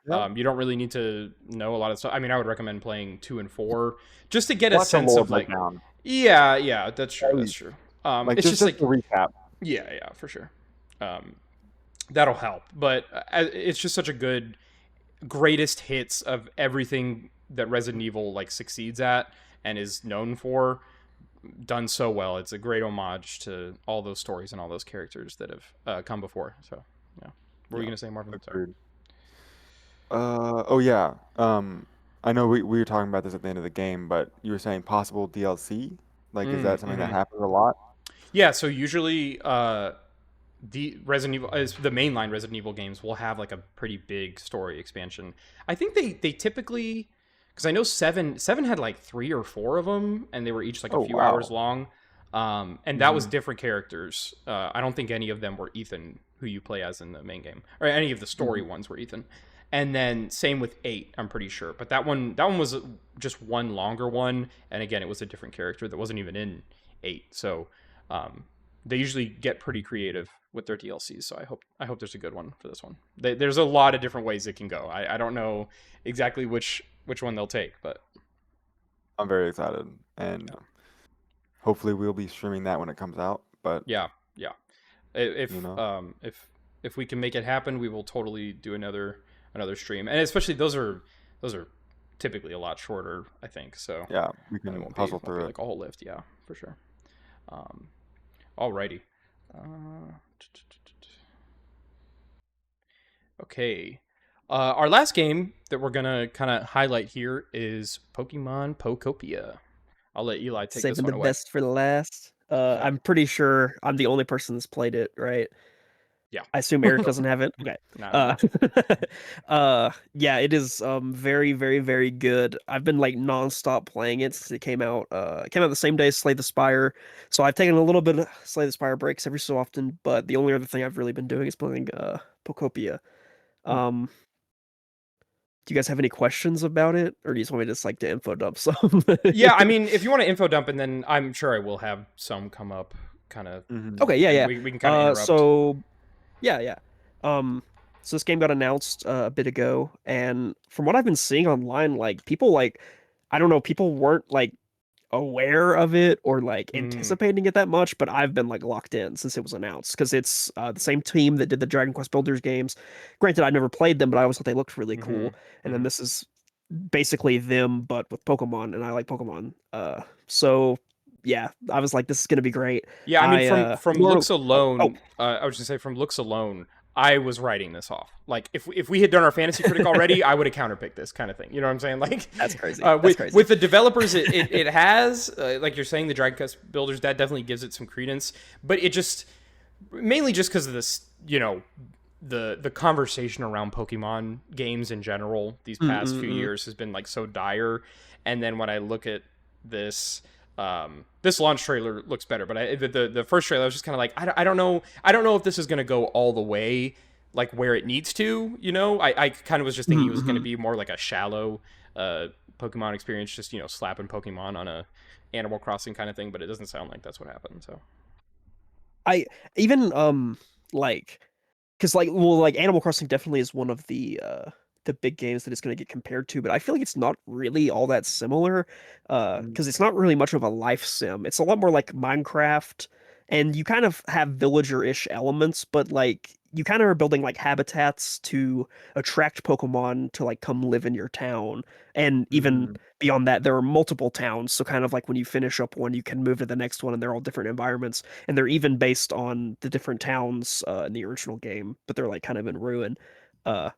yeah. You don't really need to know a lot of stuff. I mean, I would recommend playing 2 and 4 just to get a Watch the sense lore of like, breakdown. yeah, that's true. At That's least. true. Like It's just just like, to recap. yeah, for sure. That'll help. But it's just such a good greatest hits of everything that Resident Evil like succeeds at and is known for, done so well. It's a great homage to all those stories and all those characters that have come before. So, yeah. What were you Yeah, gonna say, Marvin? Sorry. agreed. Oh yeah. I know we were talking about this at the end of the game, but you were saying possible DLC. Like, is that something that Mm-hmm. happens a lot? Yeah. So usually, the Resident Evil, as the mainline Resident Evil games, will have like a pretty big story expansion. I think they typically, because I know seven had like 3 or 4 of them, and they were each like a Oh few hours wow. long. And that was Hmm. different characters. I don't think any of them were Ethan, who you play as in the main game, or any of the story Hmm. ones were Ethan. And then same with 8, I'm pretty sure. But that one was just one longer one, and again, it was a different character that wasn't even in 8. So, um, they usually get pretty creative with their DLCs. So I hope there's a good one for this one. There's a lot of different ways it can go. I don't know exactly which one they'll take, but I'm very excited, and yeah, hopefully we'll be streaming that when it comes out. But yeah, yeah. you If know, um if we can make it happen, we will totally do another stream, and especially those are typically a lot shorter, I think. So yeah, we it can won't be hustle won't be through it. like a whole lift. Yeah, for sure. Um, alrighty. Uh, okay. Our last game that we're gonna kind of highlight here is Pokemon Pokopia. I'll let Eli take this Saving one the away. best for the last. Yeah. I'm pretty sure I'm the only person that's played it, right? Yeah. I assume Eric doesn't have it. Okay. Not at Yeah, it is very, very, very good. I've been like nonstop playing it since it came out. It came out the same day as Slay the Spire. So I've taken a little bit of Slay the Spire breaks every so often, but the only other thing I've really been doing is playing Pokopia. Um do you guys have any questions about it? Or do you just want me to just like to info dump some? Yeah, I mean, if you want to info dump, and then I'm sure I will have some come up, kind of, Mm-hmm. Okay, yeah, and yeah. we can kind of interrupt. So yeah, yeah. So this game got announced a bit ago, and from what I've been seeing online, like people like, I don't know, people weren't like aware of it or like Mm, anticipating it that much, but I've been like locked in since it was announced because it's the same team that did the Dragon Quest Builders games. Granted, I never played them, but I always thought they looked really hmm cool. And then hmm this is basically them, but with Pokemon, and I like Pokemon. So yeah, I was like, this is gonna be great. Yeah, I mean, I from more looks oh, alone, I was just say from looks alone, I was writing this off. Like, if we had done our fantasy critic already, I would have counterpicked this kind of thing. You know what I'm saying? Like, that's crazy. That's crazy. with the developers, it has like you're saying, the Dragon Quest builders, that definitely gives it some credence, but it just mainly just because of this, the conversation around Pokemon games in general these past few Mm-mm-mm. years has been like so dire, and then when I look at this. This launch trailer looks better, but the first trailer I was just kind of like, I don't know if this is going to go all the way like where it needs to. I kind of was just thinking it was going to Mm-hmm. be more like a shallow Pokemon experience, just slapping Pokemon on a Animal Crossing kind of thing, but it doesn't sound like that's what happened. So I even like because like well like Animal Crossing definitely is one of the big games that it's going to get compared to, but I feel like it's not really all that similar because it's not really much of a life sim. It's a lot more like Minecraft, and you kind of have villager-ish elements, but like you kind of are building like habitats to attract Pokemon to like come live in your town. And even Mm-hmm. beyond that, there are multiple towns, so kind of like when you finish up one, you can move to the next one, and they're all different environments, and they're even based on the different towns in the original game, but they're like kind of in ruin. Uh,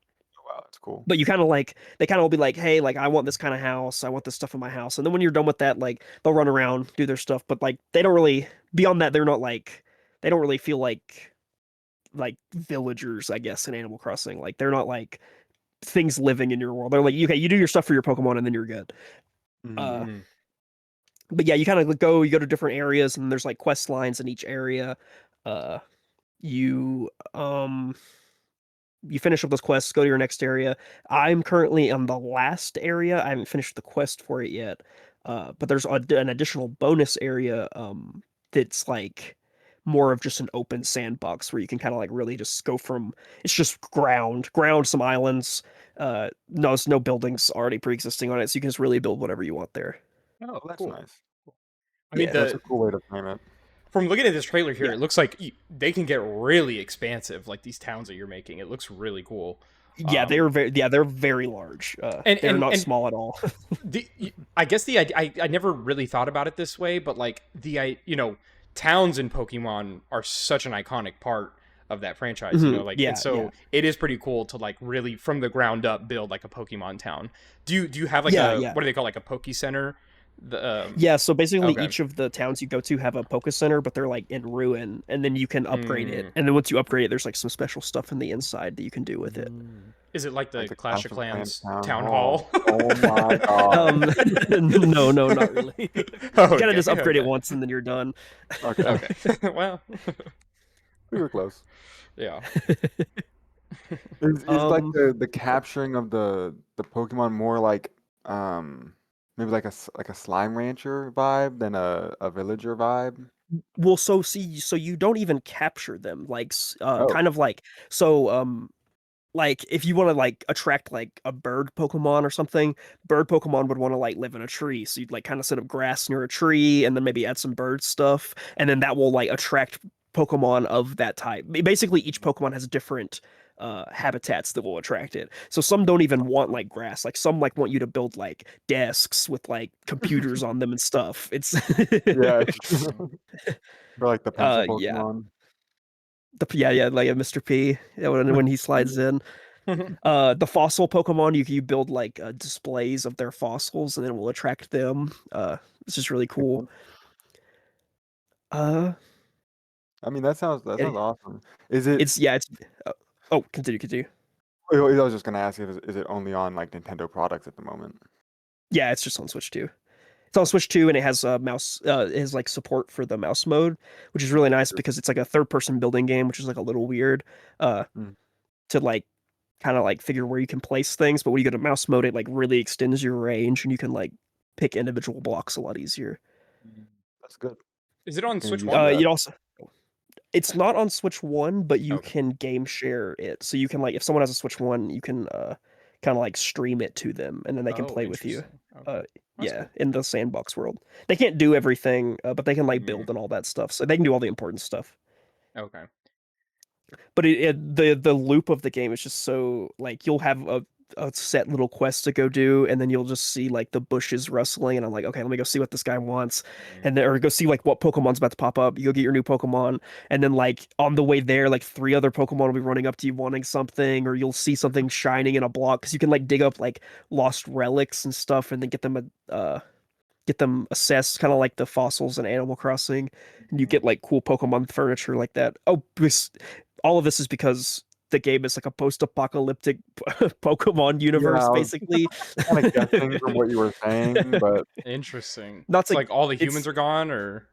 Wow, that's cool. but you kind of like they kind of will be like, hey, like I want this kind of house, I want this stuff in my house, and then when you're done with that, like they'll run around, do their stuff, but like they don't really beyond that, they're not like they don't really feel like villagers, I guess, in Animal Crossing. Like they're not like things living in your world. They're like, okay, you do your stuff for your Pokemon, and then you're good. Mm-hmm. Uh, mm, but yeah, you kind of you go to different areas, and there's like quest lines in each area. Uh, you you finish up those quests, go to your next area. I'm currently on the last area. I haven't finished the quest for it yet. But there's an additional bonus area that's like more of just an open sandbox where you can kind of like really just go from it's just ground, some islands. No, there's no buildings already pre-existing on it, so you can just really build whatever you want there. oh, Oh, that's cool. nice. I mean, Yeah, That's the a cool way to frame it. from looking at this trailer here, yeah, it looks like they can get really expansive. Like these towns that you're making, it looks really cool. Um, they're very large. and They're and not and small at all. the I guess I never really thought about it this way, but like towns in Pokemon are such an iconic part of that franchise, Mhm. like, and Yeah, yeah. so it is pretty cool to like really from the ground up build like a Pokemon town. Do you have like Yeah, a yeah. what do they call, like a Poke Center? The Yeah, so basically Okay. each of the towns you go to have a Poke Center, but they're like in ruin, and then you can upgrade it. Mm. And then once you upgrade it, there's like some special stuff in the inside that you can do with it. Is it like Like the the Clash Clash of of Clans Clans town town hall. hall? Oh my god. Um, no, no, not really. You kind of Okay, just upgrade it okay, once and then you're done. Okay, okay. Well, we were close. yeah. Is like Um, the capturing of the Pokemon more like maybe like like a slime rancher vibe than a villager vibe? well, so see, so you don't even capture them, like, Oh, kind of like if you want to like attract like a bird Pokemon or something, bird Pokemon would want to like live in a tree. So you'd like kind of set up grass near a tree and then maybe add some bird stuff, and then that will like attract Pokemon of that type. Basically, each Pokemon has different habitats that will attract it. So some don't even want like grass. Like some like want you to build like desks with like computers on them and stuff. It's yeah. Mm. For like the pencil yeah. Pokemon. Yeah, like a Mr. P, yeah, when he slides in. The fossil Pokemon, you build like displays of their fossils, and it will attract them. It's just really cool. Uh, I mean, that sounds It- awesome. Is it? it's oh, continue. I was just gonna ask if is it only on like Nintendo products at the moment? Yeah, it's just on Switch 2. It's on Switch 2 and it has mouse it has like support for the mouse mode, which is really nice because it's like a third person building game, which is like a little weird uh Mm. to like kind of like figure where you can place things, but when you go to mouse mode it like really extends your range and you can like pick individual blocks a lot easier. That's good. Is it on Gonna Switch use One? that. You also it's not on Switch 1, but you Okay. can game share it. So you can like if someone has a Switch 1, you can kind of like stream it to them and then they can Oh, play with you. interesting. Okay. Uh That's yeah, cool. in the sandbox world. They can't do everything, but they can like Mm, build and all that stuff. So they can do all the important stuff. okay. But the loop of the game is just so like you'll have a set little quest to go do, and then you'll just see like the bushes rustling, and I'm like, okay, let me go see what this guy wants, Mm. and then or go see like what Pokemon's about to pop up. You go get your new Pokemon, and then like on the way there, like three other Pokemon will be running up to you wanting something, or you'll see something shining in a block because you can like dig up like lost relics and stuff, and then get them assessed, kind of like the fossils in Animal Crossing, and you get like cool Pokemon furniture like that. Oh, all of this is because the game is like a post-apocalyptic Pokemon Yeah, universe, I was basically. kind of guessing from what you were saying, but Interesting. Not So like like all the humans it's are gone, or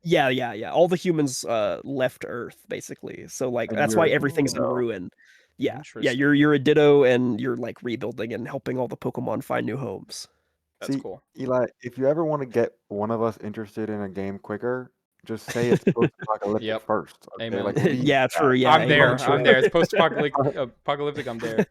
yeah. All the humans left Earth basically, so like and that's why you're everything's in no. ruin. Yeah. interesting. You're a Ditto, and you're like rebuilding and helping all the Pokemon find new homes. That's See, cool. Eli, if you ever want to get one of us interested in a game quicker, just say it's post-apocalyptic Yep. first. Okay, like Amen. lead Yeah, that. true. Yeah, I'm amen. there. I'm True. there. It's post-apocalyptic. Apocalyptic. I'm there.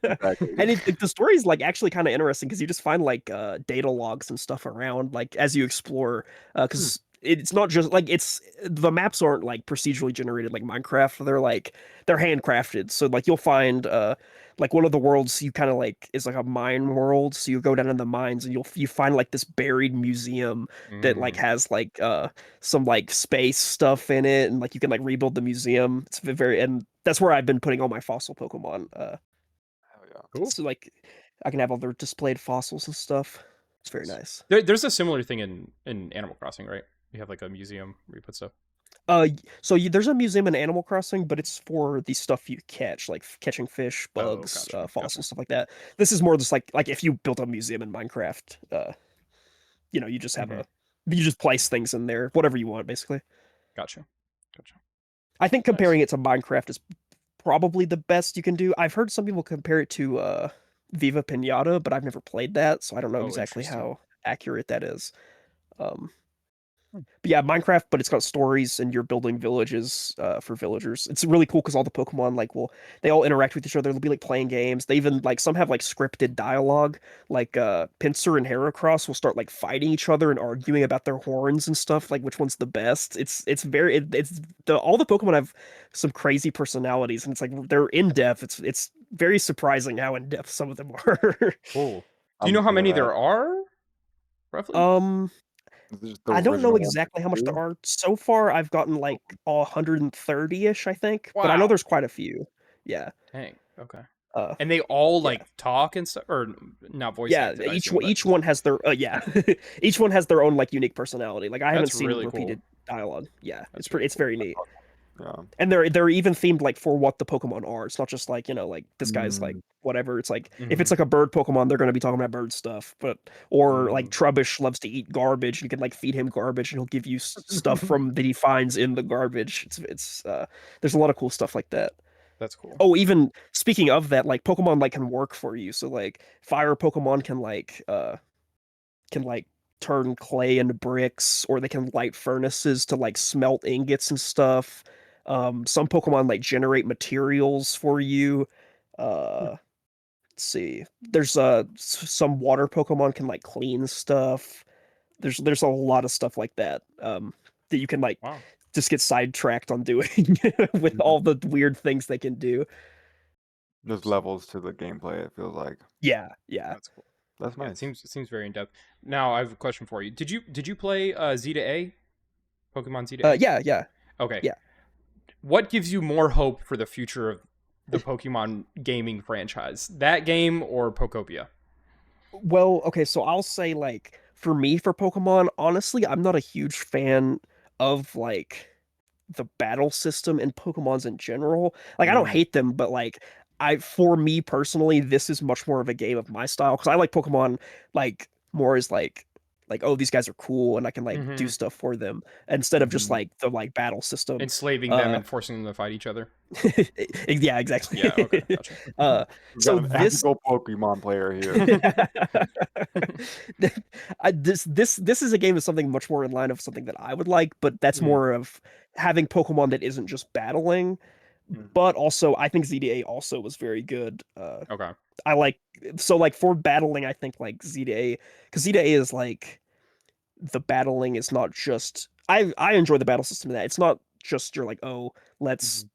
Exactly. And the story is like actually kind of interesting because you just find like data logs and stuff around like as you explore Hmm. because it's not just like it's the maps aren't like procedurally generated like Minecraft. They're handcrafted. So like you'll find like one of the worlds you kind of like is like a mine world. So you go down in the mines and you find like this buried museum that like Mm. has like some like space stuff in it, and like you can like rebuild the museum. It's very and that's where I've been putting all my fossil Pokemon. Hell yeah. Cool. So like I can have all their displayed fossils and stuff. It's very Nice. nice. There's a similar thing in Animal Crossing, right? You have like a museum where you put stuff. There's a museum in Animal Crossing, but it's for the stuff you catch, like catching fish, Oh, bugs, gotcha. fossils, stuff like that. This is more just like if you built a museum in Minecraft, you just have Hmm. you just place things in there, whatever you want, basically. Gotcha. I think Nice. comparing it to Minecraft is probably the best you can do. I've heard some people compare it to Viva Pinata, but I've never played that, so I don't know Oh, exactly interesting. how accurate that is. Um, Hmm. But yeah, Minecraft, but it's got stories and you're building villages for villagers. It's really cool because all the Pokemon they all interact with each other. They'll be like playing games. They even like some have like scripted dialogue. Like Pinsir and Heracross will start like fighting each other and arguing about their horns and stuff, like which one's the best. It's the all the Pokemon have some crazy personalities and it's like they're in depth. It's very surprising how in depth some of them are. Cool. Do you I'm know how into many that. there are, roughly? um This is the I don't know original one exactly how much there too. are. So far, I've gotten like 130-ish, I think, but I know Wow. there's quite a few. Yeah. Dang. Okay. Uh, And they all yeah. like talk and stuff, or not voice Yeah, acted, I assume, but each just one has their yeah. Each one has their own like unique personality. Like I haven't that's seen really cool. repeated dialogue. Yeah. That's really It's cool. very neat. Yeah. And they're even themed like for what the Pokemon are. It's not just like, like this guy's like Mm, whatever. It's like if it's Hmm. like a bird Pokemon, they're gonna be talking about bird stuff. But or like mm. Trubbish loves to eat garbage. You can like feed him garbage and he'll give you stuff from that he finds in the garbage. It's there's a lot of cool stuff like that. That's cool. Oh, even speaking of that, like Pokemon like can work for you. So like fire Pokemon can like turn clay into bricks, or they can light furnaces to like smelt ingots and stuff. Some Pokemon like generate materials for you. Hmm. Let's see. There's some water Pokemon can like clean stuff. There's a lot of stuff like that. That you can like Wow. just get sidetracked on doing with Mhm. all the weird things they can do. There's levels to the gameplay, it feels like. Yeah. That's cool. That's Yeah, nice. it seems very in depth. Now I have a question for you. Did you play Z to A? Pokemon Z to A? Yeah. Okay. Yeah. What gives you more hope for the future of the Pokemon gaming franchise? That game or Pokopia? Well, okay, so I'll say like for me for Pokemon, honestly, I'm not a huge fan of like the battle system and Pokemon's in general. Like I don't Mm, hate them, but like for me personally, this is much more of a game of my style because I like Pokemon like more as like oh these guys are cool and I can like do Mm-hmm. stuff for them instead of just mhm. like the like battle system. Enslaving them Uh and forcing them to fight each other. yeah, exactly. Yeah. Okay. Gotcha. We've So got an this ethical Pokemon player here. this is a game of something much more in line of something that I would like, but that's Mm, more of having Pokemon that isn't just battling, Mhm, but also I think ZDA also was very good. okay. I like so like for battling, I think like ZDA because ZDA is like the battling is not just I enjoy the battle system in that it's not just you're like oh let's mhm,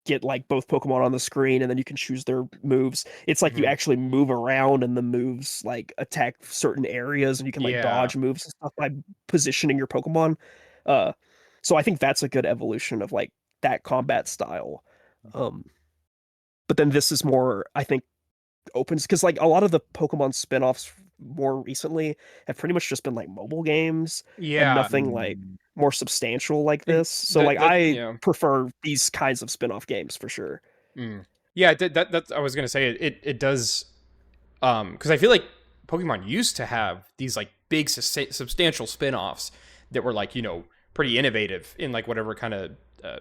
get like both Pokemon on the screen and then you can choose their moves. It's like you Hmm. actually move around and the moves like attack certain areas and you can like Yeah. dodge moves and stuff by positioning your Pokemon. Uh so I think that's a good evolution of like that combat style. mhm. Um but then this is more I think opens because like a lot of the Pokemon spin-offs more recently have pretty much just been like mobile games and Yeah. nothing like Mm, more substantial like And this. So like that I yeah. prefer these kinds of spin-off games for sure. Mm. Yeah, that I was gonna say it does because I feel like Pokemon used to have these like big substantial spin-offs that were like pretty innovative in like whatever kind of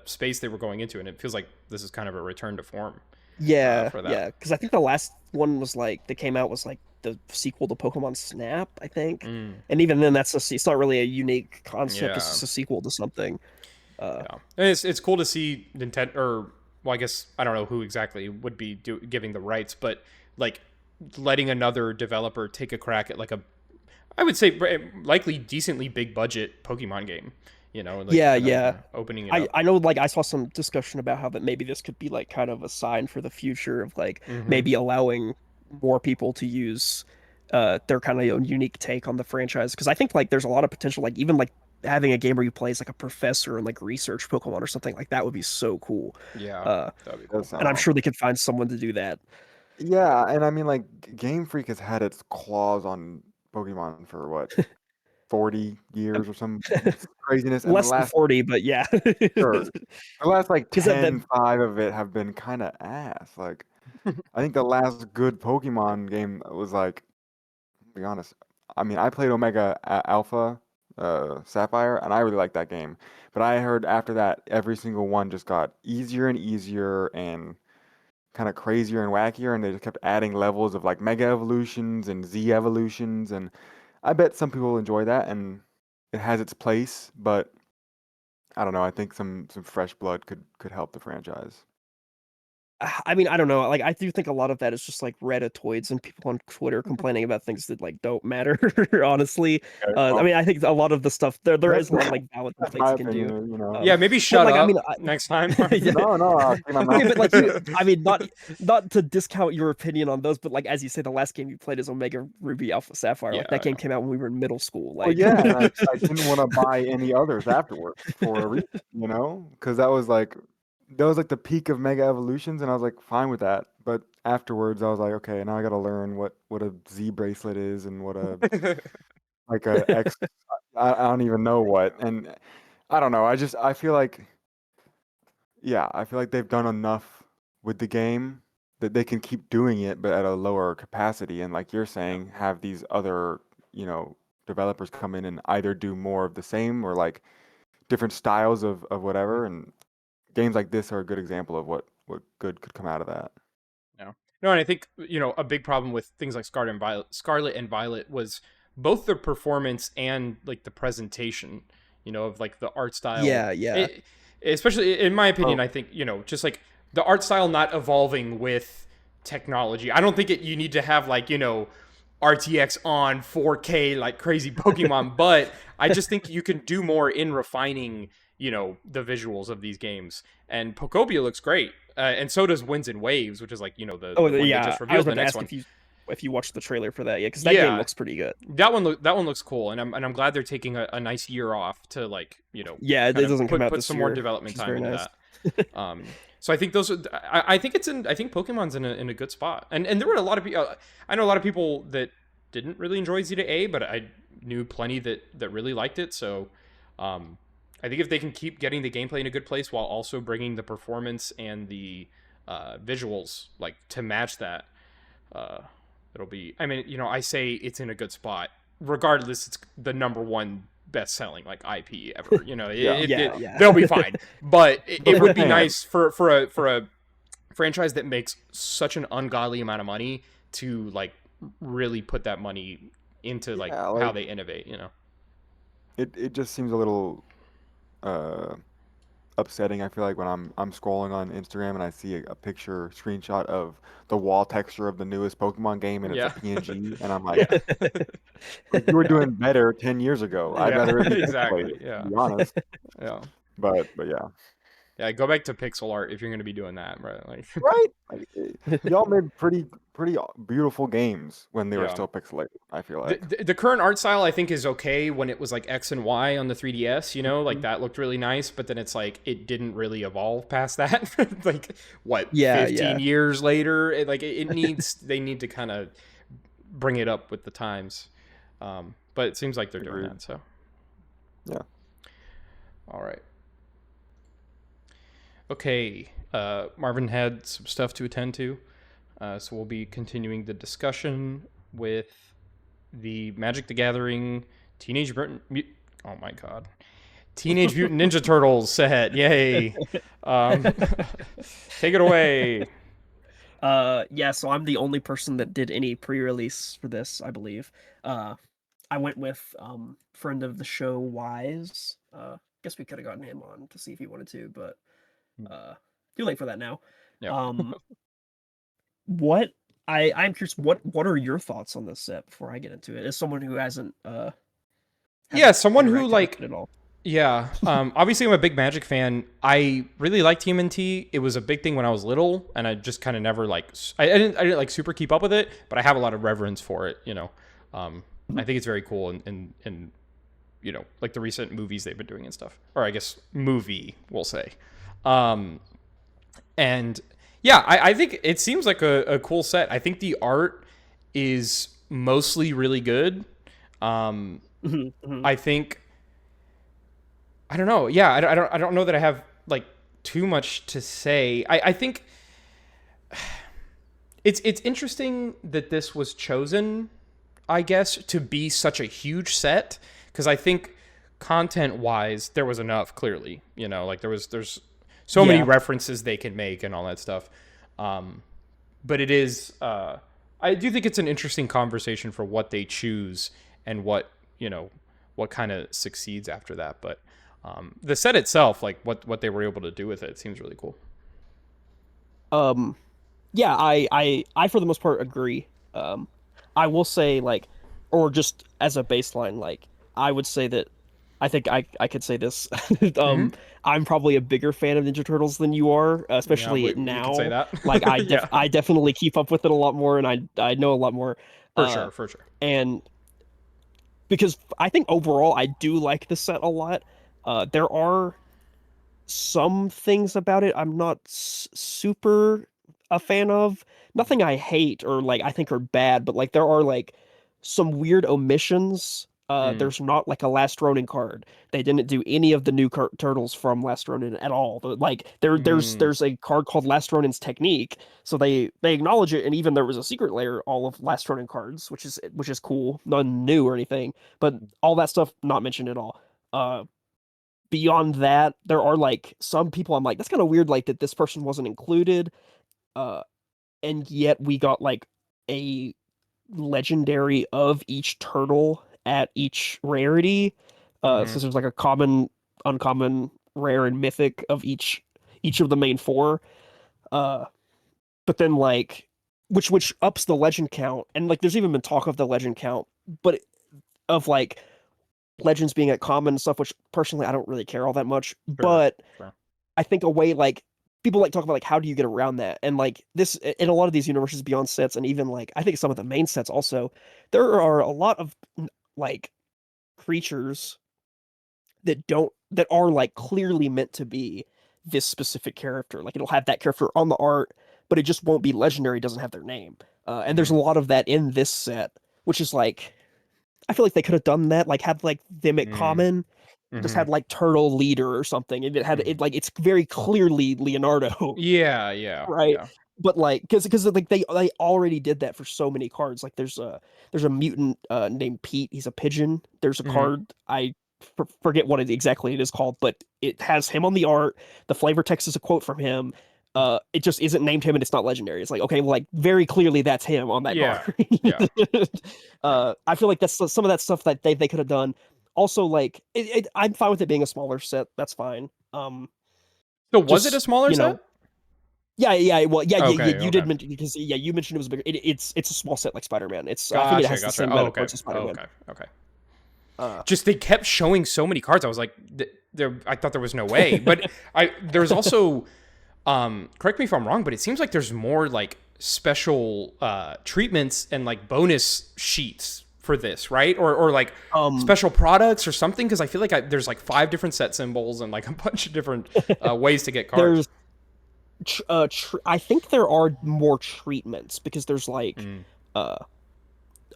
space they were going into, and it feels like this is kind of a return to form Yeah, for that. yeah. Because I think the last one was like that came out was like the sequel to Pokemon Snap, I think. Mm. And even then, it's not really a unique concept. It's Yeah, just a sequel to something. Uh, yeah, and it's cool to see Nintendo or well, I guess I don't know who exactly would be giving the rights, but like letting another developer take a crack at like a I would say likely decently big budget Pokemon game. Like yeah, kind of yeah. opening it I up. I know like I saw some discussion about how that maybe this could be like kind of a sign for the future of like Hmm. maybe allowing more people to use their kind of own unique take on the franchise because I think like there's a lot of potential like even like having a game where you play as like a professor and like research Pokemon or something like that would be so cool. Yeah, Uh that'd be does cool. sound and I'm awesome. sure they could find someone to do that. Yeah, and I mean, like, Game Freak has had its claws on Pokemon for what, 40 years or some craziness, and the Less than last, 40, but yeah. sure, the last like Because that 10, 5 of it have been kind of ass. Like, I think the last good Pokemon game was like, to be honest, I mean, I played Omega Alpha, Sapphire, and I really liked that game. But I heard after that, every single one just got easier and easier and kind of crazier and wackier, and they just kept adding levels of like Mega Evolutions and Z Evolutions, and I bet some people enjoy that, and it has its place, but I don't know. I think some fresh blood could help the franchise. I mean, I don't know. Like, I do think a lot of that is just like Redditoids and people on Twitter complaining about things that like don't matter. Honestly, Okay, I well, mean, I think a lot of the stuff there that's is a lot of like valid that's complaints my you can do. opinion. You know. Yeah, maybe But shut like, I mean, up next time. yeah. No, no, I'll keep my Okay, mouth. but like I mean, not to discount your opinion on those, but like as you say, the last game you played is Omega Ruby Alpha Sapphire. Like that Yeah, game came out when we were in middle school. Well, Like, yeah, and I didn't want to buy any others afterwards for a reason, you know, because that was like the peak of Mega Evolutions, and I was like fine with that. But afterwards, I was like, okay, now I got to learn what a Z bracelet is and what a yeah. like a X. I don't even know what, and I don't know. I feel like yeah, I feel like they've done enough with the game that they can keep doing it, but at a lower capacity. And like you're saying, have these other, you know, developers come in and either do more of the same or like different styles of whatever. And games like this are a good example of what good could come out of that. No, no, and I think a big problem with things like Scarlet and Violet was both the performance and like the presentation, of like the art style. yeah, yeah, Especially in my opinion, Oh, I think just like the art style not evolving with technology. I don't think you need to have like RTX on 4K like crazy Pokemon, but I just think you can do more in refining the visuals of these games. And Pokopia looks great, and so does Winds and Waves, which is like Oh, the one they yeah. just I was revealed. The about to next ask one, if you watched the trailer for that, yeah, because that game yeah, looks pretty good. that one looks cool, and I'm glad they're taking a nice year off to like Yeah, it kind of doesn't come out put this some more year, development which is time very into nice. that. So I think those are. I think I think Pokemon's in a good spot, and there were a lot of people. I know a lot of people that didn't really enjoy Z to A, but I knew plenty that really liked it. So, I think if they can keep getting the gameplay in a good place while also bringing the performance and the visuals like to match that, uh, it'll be. I mean, I say it's in a good spot. Regardless, it's the number one best-selling like IP ever. Yeah. Yeah. They'll be fine. But But it for would be fans, nice for a franchise that makes such an ungodly amount of money to like really put that money into like yeah, how like they innovate. it just seems a little uh upsetting. I feel like when I'm scrolling on Instagram and I see a picture screenshot of the wall texture of the newest Pokemon game and it's a Yeah. PNG, and I'm like, Yeah. you were Yeah. doing better 10 years ago. I'd Yeah. rather it be Exactly. pixelated, to Yeah. be honest. Yeah. But yeah, Yeah. Go back to pixel art if you're going to be doing that, right? Like, right? Like, y'all made pretty beautiful games when they were yeah. still pixelated, I feel The, like. the, the current art style I think is okay when it was like X and Y on the 3DS, like Mhm. that looked really nice, but then it's like it didn't really evolve past that. Like what, Yeah, 15 yeah. years later, it needs they need to kind of bring it up with the times. But it seems like they're doing Agreed. that, so Yeah. all right. Okay, Marvin had some stuff to attend to, so we'll be continuing the discussion with the Magic the Gathering oh my god. Teenage Mutant Ninja Turtles set. Yay. Um, take it away. Yeah, so I'm the only person that did any pre-release for this, I believe. I went with friend of the show Wise. Guess we could have gotten him on to see if he wanted to, but too late for that now. Yeah. Um what I'm curious, what are your thoughts on this set before I get into it? As someone who hasn't Yeah, someone who interacted with like it at all. yeah. Obviously I'm a big Magic fan. I really like TMNT. It was a big thing when I was little, and I just kind of never like I didn't like super keep up with it, but I have a lot of reverence for it. I think it's very cool and like the recent movies they've been doing and stuff. Or I guess movie, we'll say. And yeah, I think it seems like a cool set. I think the art is mostly really good. I think I don't know. Yeah, I don't know that I have like too much to say. I think it's interesting that this was chosen, I guess, to be such a huge set, because I think content wise there was enough, clearly. Like there's so many Yeah. references they can make and all that stuff. But it is I do think it's an interesting conversation for what they choose and what kind of succeeds after that. But the set itself, like what they were able to do with it, seems really cool. Yeah, I for the most part agree. I will say, like, or just as a baseline, like, I would say that I think I could say this. Hmm. I'm probably a bigger fan of Ninja Turtles than you are, Yeah, especially we could say now. that. Like, Yeah, I definitely keep up with it a lot more, and I know a lot more. for Uh, sure, for sure. and because I think overall I do like the set a lot. There are some things about it I'm not super a fan of. Nothing I hate or like I think are bad, but like there are like some weird omissions. Mm, There's not like a Last Ronin card. They didn't do any of the new turtles from Last Ronin at all. Like mm, there's a card called Last Ronin's Technique, so they acknowledge it, and even there was a secret layer all of Last Ronin cards, which is cool, none new or anything, but all that stuff not mentioned at all. Beyond that, there are like some people I'm like, that's kind of weird, like that this person wasn't included. Uh, and yet we got like a legendary of each turtle at each rarity. mm-hmm. So there's like a common, uncommon, rare, and mythic of each of the main four. Uh, but then like which ups the legend count, and like there's even been talk of the legend count, but of like legends being at common and stuff, which personally I don't really care all that much. Sure, But sure. I think a way like people like talk about like how do you get around that, and like this in a lot of these universes beyond sets, and even like I think some of the main sets also, there are a lot of like creatures that are like clearly meant to be this specific character. Like it'll have that character on the art, but it just won't be legendary. Doesn't have their name. And there's Mm-hmm. a lot of that in this set, which is like I feel like they could have done that, like had like them at Mm, common, just Hmm. had like Turtle Leader or something, and it had it like it's very clearly Leonardo, Yeah, yeah, right? yeah. But like, because like they already did that for so many cards. Like there's a mutant named Pete. He's a pigeon. There's a Hmm. card forget what exactly it is called, but it has him on the art. The flavor text is a quote from him. It just isn't named him, and it's not legendary. It's like, okay, well, like very clearly that's him on that Yeah, card. yeah, yeah. I feel like that's some of that stuff that they could have done. Also, like I'm fine with it being a smaller set. That's fine. So was it a Just smaller set? yeah. Well, Okay, you did okay. mention because you mentioned it was bigger. It's a small set like Spider-Man. It's I think it Gotcha, has the gotcha. same Oh, amount of okay. cards as Oh, Spider-Man. okay, okay. Uh, Just they kept showing so many cards. I was like, there. I thought there was no way, but there's also, correct me if I'm wrong, but it seems like there's more like special treatments and like bonus sheets for this, right? Or like um, special products or something. Because I feel like there's like 5 different set symbols and like a bunch of different ways to get cards. there's I think there are more treatments because there's like Mm,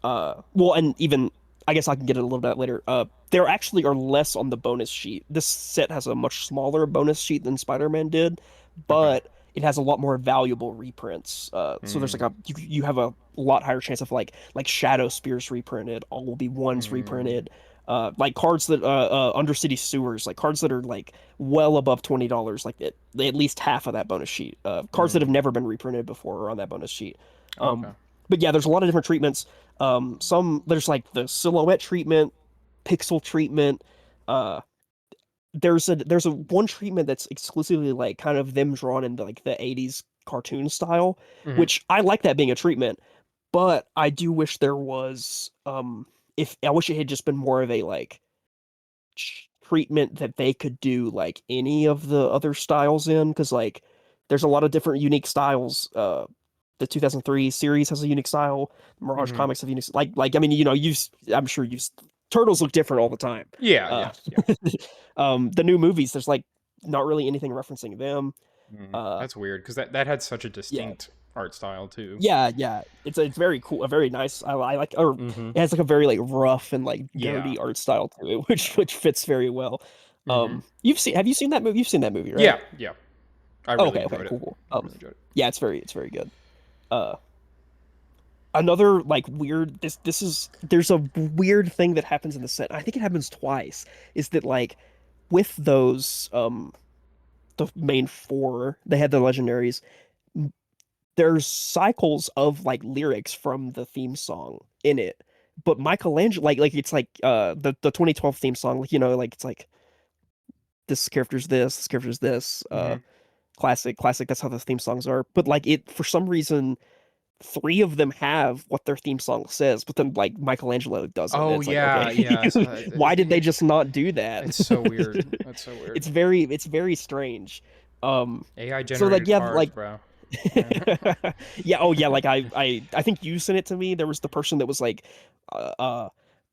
uh well, and even I guess I can get it a little bit later. There actually are less on the bonus sheet. This set has a much smaller bonus sheet than Spider-Man did, okay. but it has a lot more valuable reprints. So there's Mm, like you have a lot higher chance of like Shadow Spears reprinted, All Will Be Ones mm, reprinted. Like cards that Undercity Sewers, like cards that are like well above $20, like at least half of that bonus sheet. Cards that have mm. never been reprinted before are on that bonus sheet. Okay. But yeah, there's a lot of different treatments. Some there's like the silhouette treatment, pixel treatment. Uh, there's a one treatment that's exclusively like kind of them drawn in like the '80s cartoon style, Hmm. which I like that being a treatment. But I do wish there was if I wish it had just been more of a like treatment that they could do like any of the other styles in, because like there's a lot of different unique styles. The 2003 series has a unique style. Mirage Hmm. Comics have unique like I mean, I'm sure you turtles look different all the time. Yeah, Uh yeah, yeah. the new movies, there's like not really anything referencing them. Mm. Uh That's weird because that had such a yeah. distinct art style too. Yeah. It's very cool, a very nice. I like, or Hmm. it has like a very like rough and like Yeah. dirty art style to it, which fits very well. Hmm. Have you seen that movie? You've seen that movie, right? Yeah, yeah. I Oh, really okay, enjoyed it. cool. I really enjoyed it. Yeah, it's very good. Uh, Another like weird this is there's a weird thing that happens in the set. I think it happens twice. Is that like with those the main four, they had the legendaries. There's cycles of like lyrics from the theme song in it. But Michelangelo, like it's like the 2012 theme song, like like it's like this character's this, Hmm. classic. That's how the theme songs are. But like it for some reason, three of them have what their theme song says, but then like Michelangelo doesn't. And Oh it's like, yeah, okay, yeah. So why did they just not do that? it's so weird. That's so weird. It's very strange. AI So like generated yeah, cards, like bro. yeah, oh yeah, like I think you sent it to me. There was the person that was like, uh, uh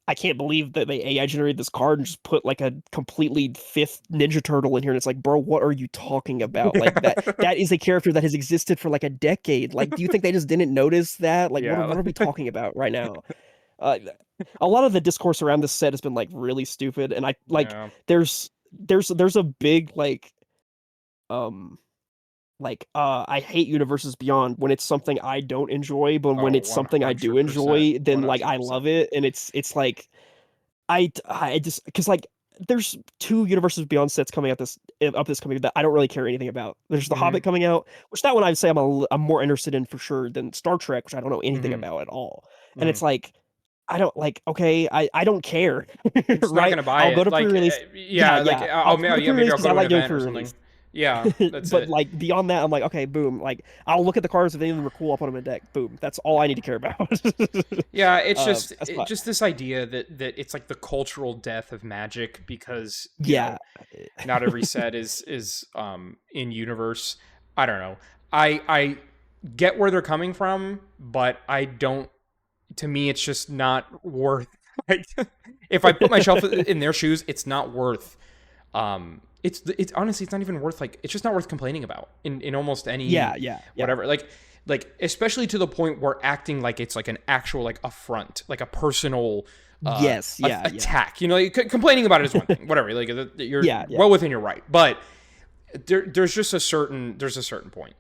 I can't believe that they AI generated this card and just put like a completely fifth Ninja Turtle in here. And it's like, bro, what are you talking about? Like that is a character that has existed for like a decade. Like, do you think they just didn't notice that? Like, Yeah. what are we talking about right now? Uh, a lot of the discourse around this set has been like really stupid, and I like Yeah. there's a big um I hate Universes Beyond when it's something I don't enjoy, but when Oh, it's something I do 100%. enjoy, then like I 100%. love it, and it's like I just because like there's two Universes Beyond sets coming out this coming that I don't really care anything about. There's The Hmm. Hobbit coming out, which that one I'd say I'm more interested in for sure than Star Trek, which I don't know anything Hmm. about at all. And Hmm. it's like I don't like okay, I don't care, I'm just not right? gonna buy I'll go it. to Like, pre-release. yeah, like I'll I'll go to yeah, maybe pre-release I'll because go I to an like going event or something. pre-release. Yeah, that's But it. like beyond that, I'm like, okay, boom. Like I'll look at the cards if any of them are cool. I'll put them in deck. Boom. That's all I need to care about. Yeah, it's just That's fine. just this idea that it's like the cultural death of Magic because Yeah. not every set is in universe. I don't know. I get where they're coming from, but I don't. To me, it's just not worth. Like, if I put myself in their shoes, it's not worth. It's honestly, it's not even worth like. It's just not worth complaining about in almost any Yeah. whatever. Like especially to the point where acting like it's like an actual like affront, like a personal Yes, yeah, yeah. attack. You know, complaining about it is one thing. Whatever, like you're Yeah, yeah. well within your right, but there's just a certain point.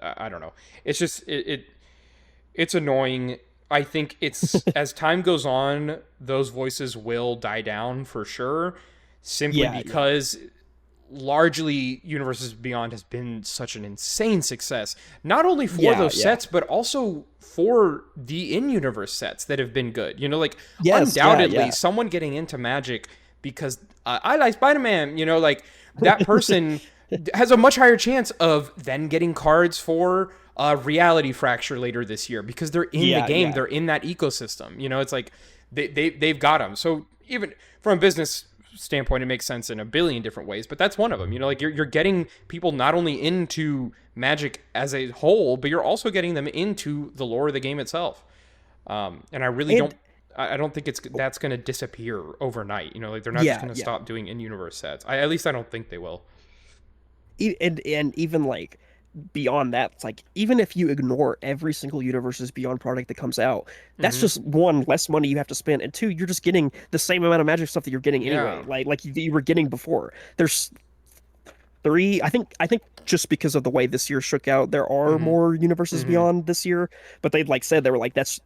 I don't know. It's just it's annoying. I think it's as time goes on, those voices will die down for sure, simply Yeah, yeah. because largely Universes Beyond has been such an insane success, not only for Yeah, those yeah. sets, but also for the in-universe sets that have been good. You know, like Yes, yeah, undoubtedly yeah. someone getting into Magic because I like Spider-Man, you know, like that person has a much higher chance of then getting cards for Reality Fracture later this year because they're in the Yeah, game, yeah. they're in that ecosystem. You know, it's like they've got them. So even from a business standpoint, it makes sense in a billion different ways, but that's one of them. You know, like you're getting people not only into Magic as a whole, but you're also getting them into the lore of the game itself. And I really And I don't think that's going to disappear overnight. You know, like they're not just yeah, going to yeah. stop doing in-universe sets. At least I don't think they will. And even like beyond that, it's like even if you ignore every single Universes Beyond product that comes out, that's Hmm. just one less money you have to spend, and two, you're just getting the same amount of Magic stuff that you're getting anyway, Yeah. like you were getting before. There's three. I think just because of the way this year shook out, there are Hmm. more Universes Hmm. Beyond this year, but they'd like said they were like that's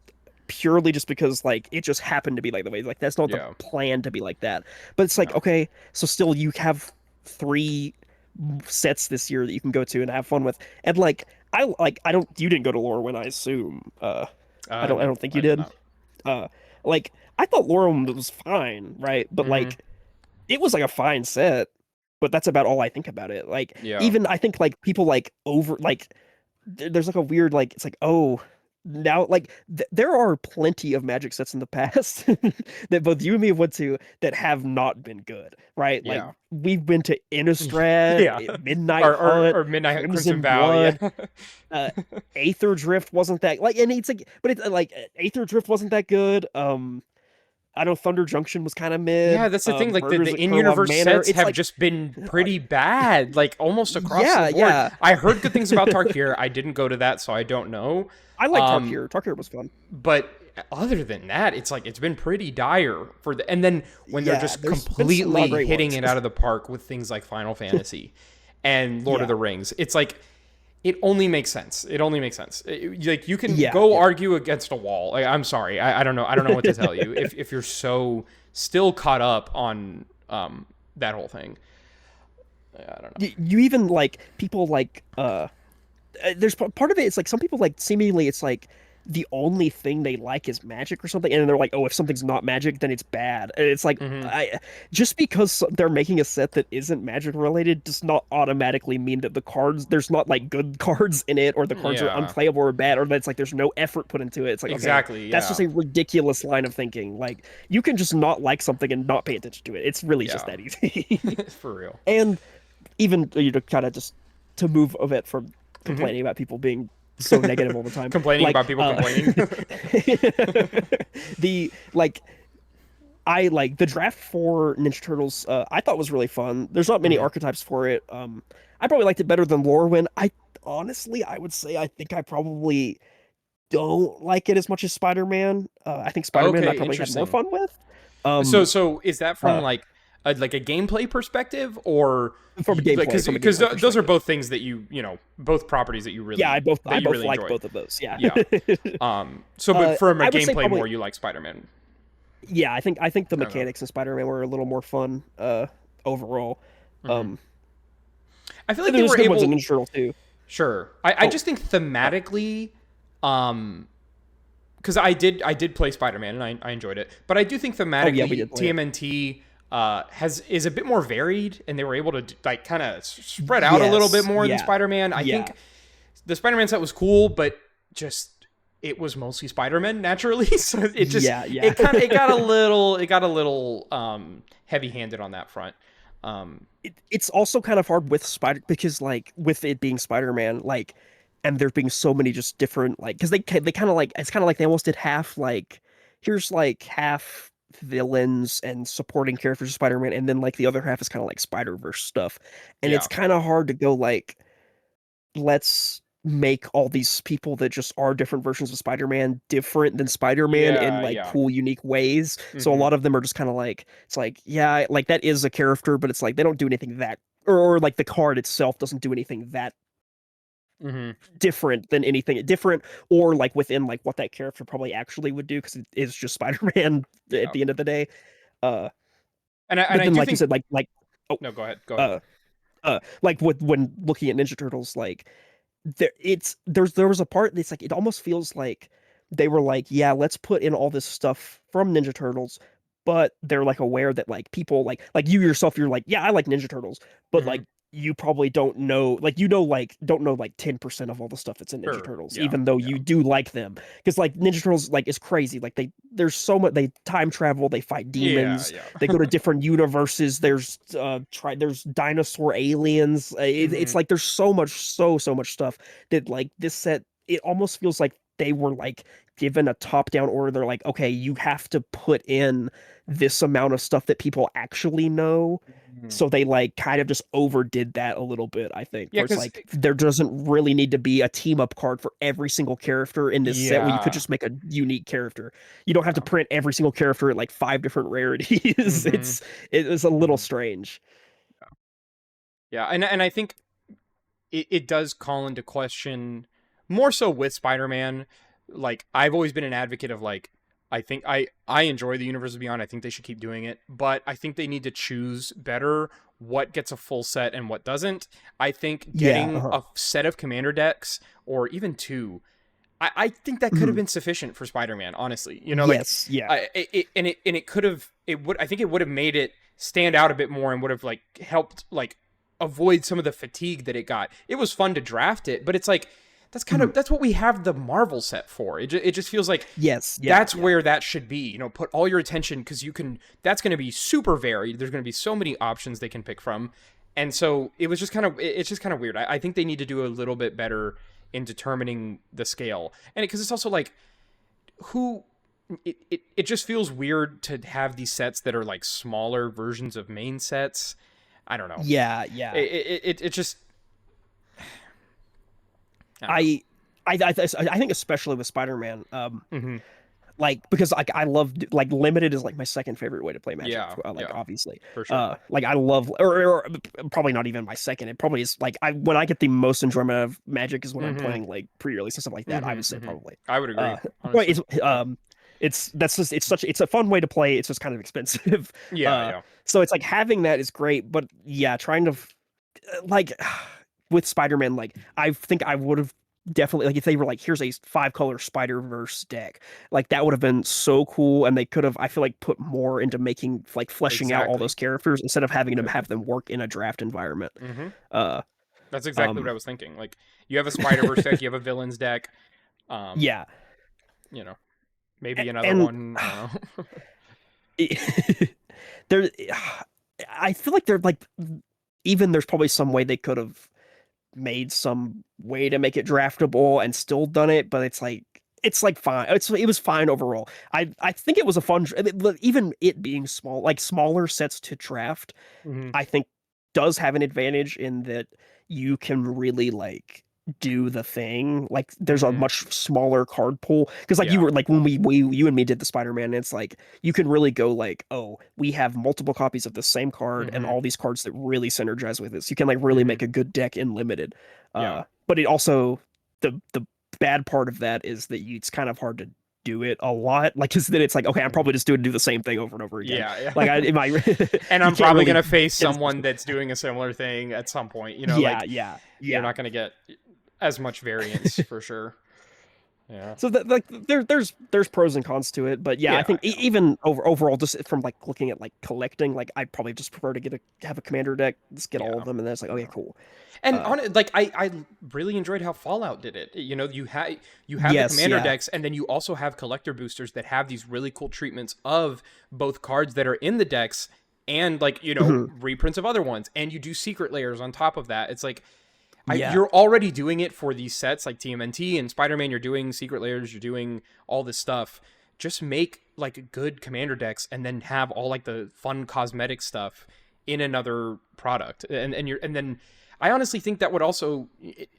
purely just because like it just happened to be like the way like that's not the Yeah. plan to be like that. But it's like No. okay, so still you have three sets this year that you can go to and have fun with. And I don't you didn't go to Lorwyn, I assume. I No, don't think you I did did. not. Uh like I thought Lorwyn was fine, right? But Hmm. like it was like a fine set, but that's about all I think about it. Like Yeah. even I think like people like over like there's like a weird like it's like oh now like there are plenty of Magic sets in the past that both you and me have went to that have not been good, right? Like Yeah. we've been to Innistrad, Yeah. Midnight Hunt, Or Midnight Crimson Crimson Vow. Blood, Yeah. uh Aether Drift wasn't that like and it's like but it's like Aether Drift wasn't that good. I know Thunder Junction was kind of Yeah, mid. that's the thing. Like Murders the at Kurlov in-universe Manor. sets It's have like, just been pretty bad, like almost across the yeah, board. yeah. I heard good things about Tarkir. I didn't go to that, so I don't know. I like Um, Tarkir. Tarkir was fun. but other than that, it's like it's been pretty dire for the. And then when they're Yeah, just there's been some not completely great hitting ones. it out of the park with things like Final Fantasy and Lord of Yeah, the Rings, it's like it only makes sense. It only makes sense. Like you can yeah, go yeah. argue against a wall. Like, I'm sorry, I don't know. I don't know what to tell you if you're so still caught up on that whole thing. I don't know. You even like people like there's part of it. It's like some people like seemingly it's like the only thing they like is magic or something, and then they're like, oh, if something's not magic, then it's bad. And it's like Hmm. I just because they're making a set that isn't magic related does not automatically mean that the cards there's not like good cards in it or the cards are Yeah, unplayable or bad or that it's like there's no effort put into it. It's like okay, exactly. that's just Yeah, a ridiculous line of thinking. Like you can just not like something and not pay attention to it. It's really just yeah, that easy. for real. And even you know kind of just to move a bit from Hmm. complaining about people being so negative all the time Complaining like about people complaining. the like I like the draft for Ninja Turtles I thought was really fun. There's not many Hmm. archetypes for it. I probably liked it better than Lorwyn. I honestly I would say I think I probably don't like it as much as Spider-Man. I think Spider-Man I Okay, probably had more interesting. fun with. So is that from Uh like a gameplay perspective or from a gameplay because those are perspective. both things that you know both properties that you Yeah, really I both like enjoy. both of those. Yeah. Yeah. So but from a I would say gameplay probably more you like Spider-Man. yeah, I think the Okay. mechanics in Spider-Man were a little more fun overall. Hmm. Um I feel like and they there's were good ones in able. Ninja Turtles too. Sure. I Oh, just think thematically, because I did play Spider-Man and I enjoyed it, but I do think oh yeah, we thematically did play it. TMNT is a bit more varied, and they were able to like kind of spread out a little bit Yes, more than yeah, Spider-Man. I yeah, think the Spider-Man set was cool, but just it was mostly Spider-Man naturally, so it just yeah, yeah. it got a little heavy-handed on that front. Um, It's also kind of hard with Spider because like with it being Spider-Man, like, and there being so many just different like because they kind of like it's kind of like they almost did half like here's like half villains and supporting characters of Spider-Man, and then like the other half is kind of like Spider-Verse stuff, and it's yeah. kind of hard to go like let's make all these people that just are different versions of Spider-Man different than Spider-Man in Yeah, like yeah. cool, unique ways. So a Mm-hmm. lot of them are just kind of like, it's like, yeah, like that is a character, but it's like they don't do anything that, or like the card itself doesn't do anything that Mm-hmm. different than anything different, or like within like what that character probably actually would do, because it is just Spider-Man at Yeah. the end of the day. Uh, And but I then do like you think said, like oh, no, go ahead. Go ahead. uh, like with when looking at Ninja Turtles, like there was a part that's like it almost feels like they were like, yeah, let's put in all this stuff from Ninja Turtles, but they're like aware that like people like you yourself, you're like, yeah, I like Ninja Turtles, but Mm-hmm. like you probably don't know, like, you know, like don't know like 10% of all the stuff that's in Ninja Sure. Turtles, Yeah. even though Yeah. you do like them. Because like Ninja Turtles like is crazy. Like there's so much, they time travel, they fight Yeah. demons, Yeah. they go to different universes, there's dinosaur aliens. It's Mm-hmm. like there's so much, so much stuff that like this set, it almost feels like they were like given a top-down order. They're like, okay, you have to put in this amount of stuff that people actually know. Mm-hmm. So they like kind of just overdid that a little bit, I think, Yeah, where it's because like there doesn't really need to be a team up card for every single character in this set, where you could yeah. just make a unique character. You don't have to Yeah. print every single character at like five different rarities. Mm-hmm. It is a little Mm-hmm. strange. Yeah, and I think it does call into question more so with Spider-Man. Like I've always been an advocate of like I think I enjoy the Universe Beyond. I think they should keep doing it, but I think they need to choose better what gets a full set and what doesn't. I think Yeah. getting a set of commander decks or even two, I think that could have Mhm. been sufficient for Spider-Man. Honestly, you know, like Yes. Yeah. it could have it would I think it would have made it stand out a bit more and would have like helped like avoid some of the fatigue that it got. It was fun to draft it, but it's like Mhm. that's what we have the Marvel set for. It just feels like Yes. Yeah. that's Yeah. where that should be. You know, put all your attention because you can. That's going to be super varied. There's going to be so many options they can pick from, and so it was just kind of it's just kind of weird. I think they need to do a little bit better in determining the scale, and because it's also like who. It just feels weird to have these sets that are like smaller versions of main sets. I don't know. Yeah. Yeah. It just I don't know. I I think especially with Spider-Man, Mm-hmm. like because like I love like limited is like my second favorite way to play Magic, Yeah, like yeah, obviously. for sure. Like I love, or probably not even my second. It probably is like I when I get the most enjoyment of Magic is when I'm Mm-hmm. playing like pre-release and stuff like that. I would Mm-hmm. say Mm-hmm. probably. I would Uh, agree, but honestly. it's that's just it's a fun way to play. It's just kind of expensive. Yeah, Uh, yeah. so it's like having that is great, but yeah, trying to like with Spider-Man, like I think I would have definitely, like if they were like, here's a 5-color Spider-Verse deck, like that would have been so cool, and they could have, I feel like, put more into making like fleshing out all Exactly. those characters instead of having to Exactly. have them work in a draft environment. Mm-hmm. Uh, That's exactly what um, I was thinking. Like you have a Spider-Verse deck, you have a villains deck. Um, yeah, you know, maybe another and one. I don't know. there, I feel like they're like, even there's probably some way they could have made some way to make it draftable and still done it, but it's like fine. It was fine overall. I think it was a fun, even it being small, like smaller sets to draft, Mm-hmm. I think does have an advantage in that you can really like do the thing. Like there's a Mm-hmm. much smaller card pool, because like you Yeah. were like when we you and me did the Spider-Man, it's like you can really go like, oh, we have multiple copies of the same card and Mm-hmm. all these cards that really synergize with it. So you can like really Mm-hmm. make a good deck in limited. Yeah. But it also, the bad part of that is that it's kind of hard to do it a lot. Like, because then it's like, okay, I'm Mm-hmm. probably just do the same thing over and over again. Yeah. Like, Yeah. am I? And You I'm can't probably really gonna face get as someone that's doing a similar thing at some point. You know, yeah, like yeah, you're yeah. not gonna get as much variance for sure. Yeah. So that like there's pros and cons to it, but yeah, I Yeah. think Yeah. even overall, just from like looking at like collecting, like I probably just prefer to have a commander deck, just get all of Yeah. them, and then it's like, okay, Yeah. cool. And Uh, on it, like I really enjoyed how Fallout did it. You know, you have the yes, commander yeah, decks, and then you also have collector boosters that have these really cool treatments of both cards that are in the decks and like you know mhm, reprints of other ones, and you do secret layers on top of that. It's like yeah, you're already doing it for these sets like TMNT and Spider-Man. You're doing secret layers. You're doing all this stuff. Just make like good commander decks, and then have all like the fun cosmetic stuff in another product. And then I honestly think that would also,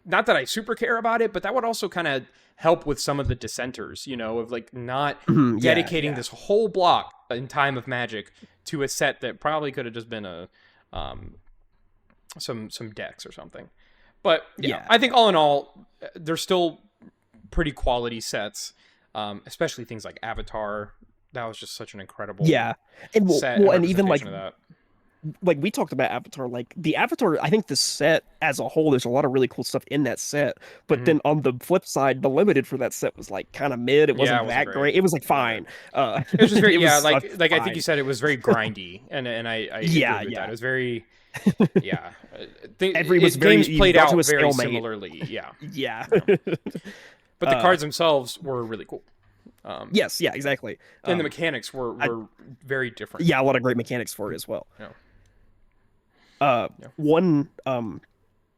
not that I super care about it, but that would also kind of help with some of the dissenters, you know, of like not Yeah, dedicating this whole block in Time of Magic to a set that probably could have just been a some decks or something. But yeah, I think all in all, they're still pretty quality sets, especially things like Avatar. That was just such an incredible and set well, and and even representation of that. like we talked about Avatar, like the Avatar, I think the set as a whole, there's a lot of really cool stuff in that set. But then on the flip side, the limited for that set was like kind of mid. It Yeah, wasn't it wasn't that great. great. It was like fine. It was just very it was like I think fine. you said, it was very grindy, and I agree with that. It was very Every was very games played got to out a very stalemate. similarly. Yeah, Yeah. but the cards themselves were really cool. Yes, yeah, exactly. And the mechanics were very different. Yeah, a lot of great mechanics for it as well. Yeah. One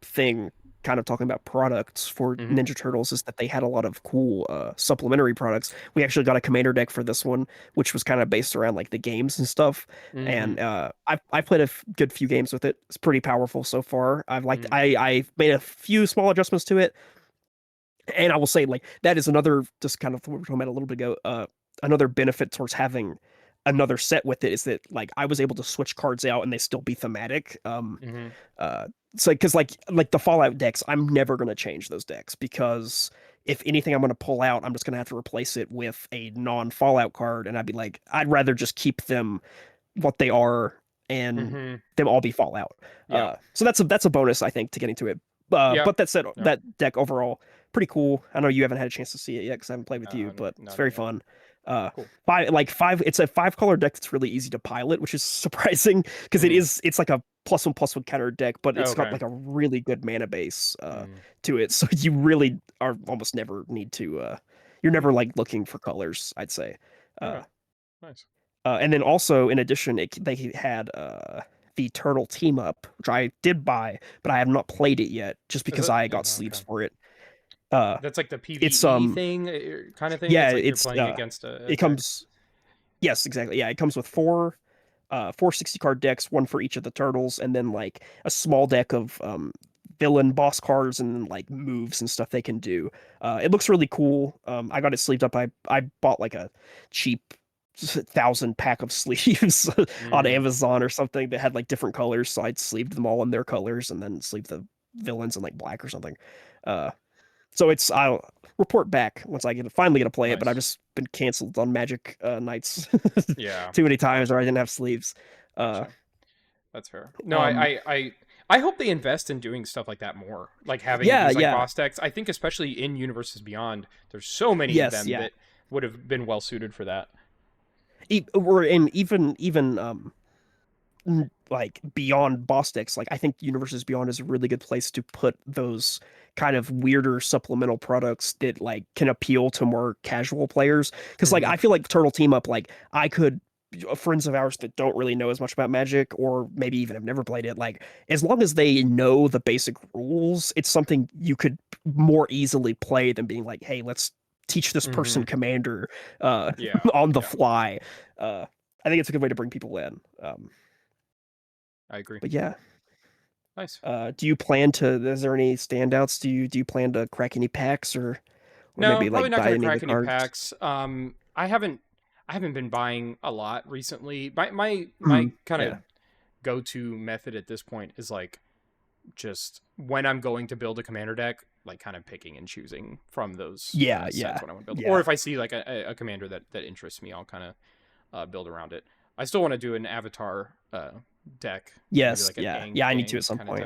thing kind of talking about products for Ninja Turtles is that they had a lot of cool supplementary products. We actually got a commander deck for this one, which was kind of based around like the games and stuff. And I played a good few games with it. It's pretty powerful so far. I made a few small adjustments to it. And I will say, like, that is another, just kind of what we were talking about a little bit ago, another benefit towards having another set with it is that, like, I was able to switch cards out and they still be thematic. So, because, like the Fallout decks, I'm never going to change those decks because if anything I'm going to pull out, I'm just going to have to replace it with a non-Fallout card. And I'd be like, I'd rather just keep them what they are and them all be Fallout. So that's a bonus, I think, to getting to it. But that said, that deck overall pretty cool. I know you haven't had a chance to see it yet because I haven't played with you, but it's very fun. Cool. It's a 5-color deck that's really easy to pilot, which is surprising because it's like a +1/+1 counter deck, but it's got like a really good mana base to it. So you really are almost never need to you're never like looking for colors, I'd say. Nice. And then also in addition, they had the Turtle Team Up, which I did buy, but I have not played it yet, just because I got sleeves for it. That's like the PvE thing, kind of thing. Yeah, like it's you're playing against a it comes. Yes, exactly. Yeah, it comes with four 60 card decks, one for each of the turtles, and then like a small deck of villain boss cards and like moves and stuff they can do. It looks really cool. I got it sleeved up. I bought like a cheap 1,000 pack of sleeves on Amazon or something that had like different colors, so I'd sleeved them all in their colors and then sleeved the villains in like black or something. So I'll report back once I finally get to play it, but I've just been canceled on Magic nights too many times, or I didn't have sleeves. Gotcha. That's fair. No, I hope they invest in doing stuff like that more, like having these like boss decks. I think especially in Universes Beyond, there's so many of them that would have been well suited for that. Even like beyond boss decks, like I think Universes Beyond is a really good place to put those kind of weirder supplemental products that like can appeal to more casual players. Because like I feel like Turtle Team Up, like I could friends of ours that don't really know as much about Magic, or maybe even have never played it, like as long as they know the basic rules, it's something you could more easily play than being like, hey, let's teach this person Commander on the fly. I think it's a good way to bring people in. I agree. But yeah. Nice. Do you plan to? Is there any standouts? Do you plan to crack any packs or no? Maybe Probably like not buy going to any crack any packs. I haven't been buying a lot recently. My kind of go-to method at this point is like just when I'm going to build a commander deck, like kind of picking and choosing from those sets when I want to build. Or if I see like a commander that interests me, I'll kind of build around it. I still want to do an avatar deck. Yes, like I need to at some point.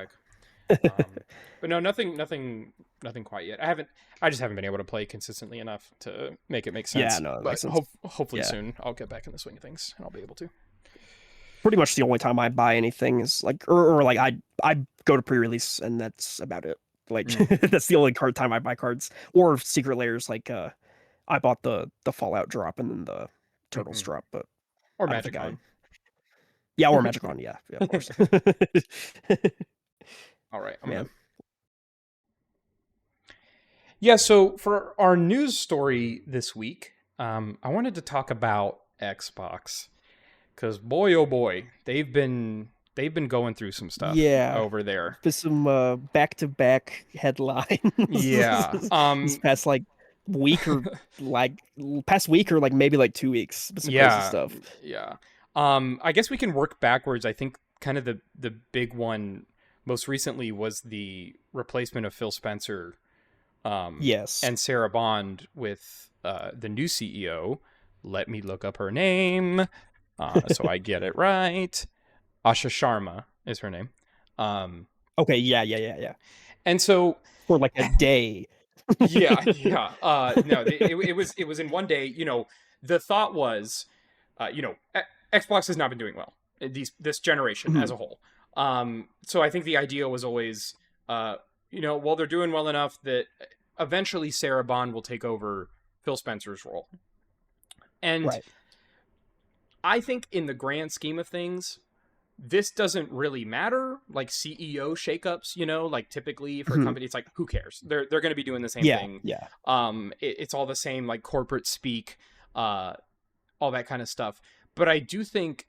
But no, nothing quite yet. I just haven't been able to play consistently enough to make it make sense. Yeah, no, but makes sense. Hopefully soon I'll get back in the swing of things and I'll be able to. Pretty much the only time I buy anything is like, or like I go to pre-release and that's about it. Like that's the only time I buy cards, or secret layers. Like I bought the Fallout drop and then the Turtles drop, but or Magic On. Yeah, or Magic On. Yeah, of course. All right, Yeah, so for our news story this week, I wanted to talk about Xbox. Because boy, oh boy, they've been they've been going through some stuff Yeah, over there. for some back-to-back headlines Yeah. this past like week or past week or like maybe like 2 weeks. Some crazy Yeah. stuff. Yeah. I guess we can work backwards. I think kind of the big one most recently was the replacement of Phil Spencer Yes. and Sarah Bond with the new CEO. Let me look up her name so I get it right. Asha Sharma is her name. Okay. Yeah. And so, For like a day. yeah, yeah. No, it was in one day. You know, the thought was, you know, Xbox has not been doing well this generation as Mhm. a whole. So I think the idea was always, you know, well, they're doing well enough that eventually Sarah Bond will take over Phil Spencer's role. And Right. I think in the grand scheme of things, this doesn't really matter. Like CEO shakeups, you know, like typically for a Mhm. company, it's like, who cares? They're going to be doing the same Yeah. thing. Yeah. It's all the same, like corporate speak, all that kind of stuff. But I do think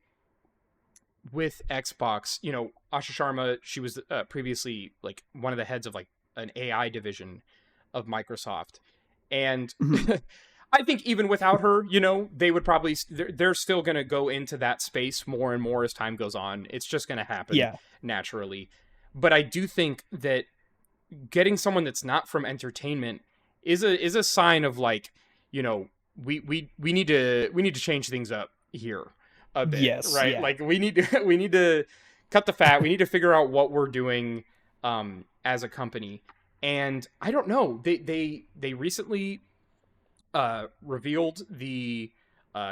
with Xbox, you know, Asha Sharma, she was previously like one of the heads of like an AI division of Microsoft. And Mhm. I think even without her, you know, they would probably, they're still going to go into that space more and more as time goes on. It's just going to happen Yeah. naturally. But I do think that getting someone that's not from entertainment is a sign of like, you know, we need to change things up here a bit, Yes. right? Yeah. Like we need to cut the fat. We need to figure out what we're doing as a company. And I don't know. They recently revealed the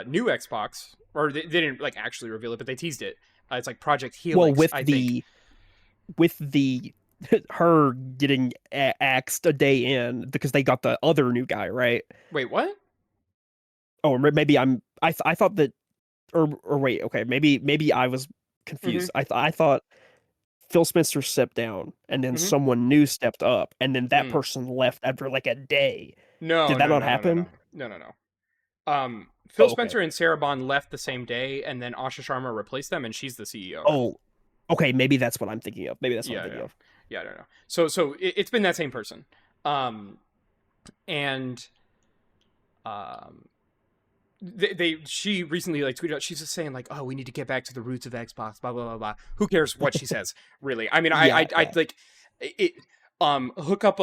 new Xbox, or they didn't like actually reveal it, but they teased it. It's like Project Well, Helix, I think. with the her getting axed a day in because they got the other new guy, right? Wait, what? Oh, maybe I thought that, or wait, okay, maybe I was Mm-hmm. confused. I thought Phil Spencer stepped down and then Mm-hmm. someone new stepped up and then that Mm. person left after like a day. No, Did that no, not no, no, no, no, happen? no, no, no. Phil Oh, okay. Spencer and Sarah Bond left the same day, and then Asha Sharma replaced them, and she's the CEO now. Oh, okay, maybe that's what I'm thinking of. Maybe that's what I'm Yeah, thinking yeah, of. yeah. I don't know. So it's been that same person, and um, she recently like tweeted out. She's just saying like, oh, we need to get back to the roots of Xbox. Blah blah blah blah. Who cares what she says? Really? I mean, Yeah, I yeah. like it. Hook up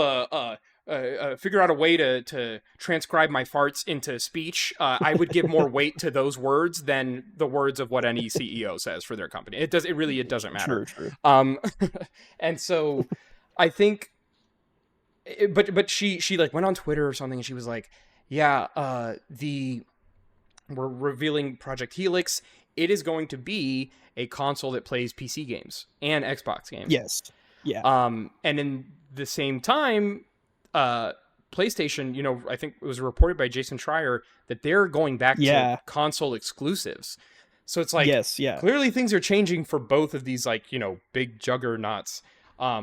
figure out a way to transcribe my farts into speech. I would give more weight to those words than the words of what any CEO says for their company. It doesn't matter. True, true. Um, and so I think, but she like went on Twitter or something, and she was like, yeah, we're revealing Project Helix. It is going to be a console that plays PC games and Xbox games. Yes. Yeah. And in the same time, PlayStation, you know, I think it was reported by Jason Schreier that they're going back to Yeah. console exclusives. So it's like Yes, yeah. clearly things are changing for both of these, like, you know, big juggernauts. I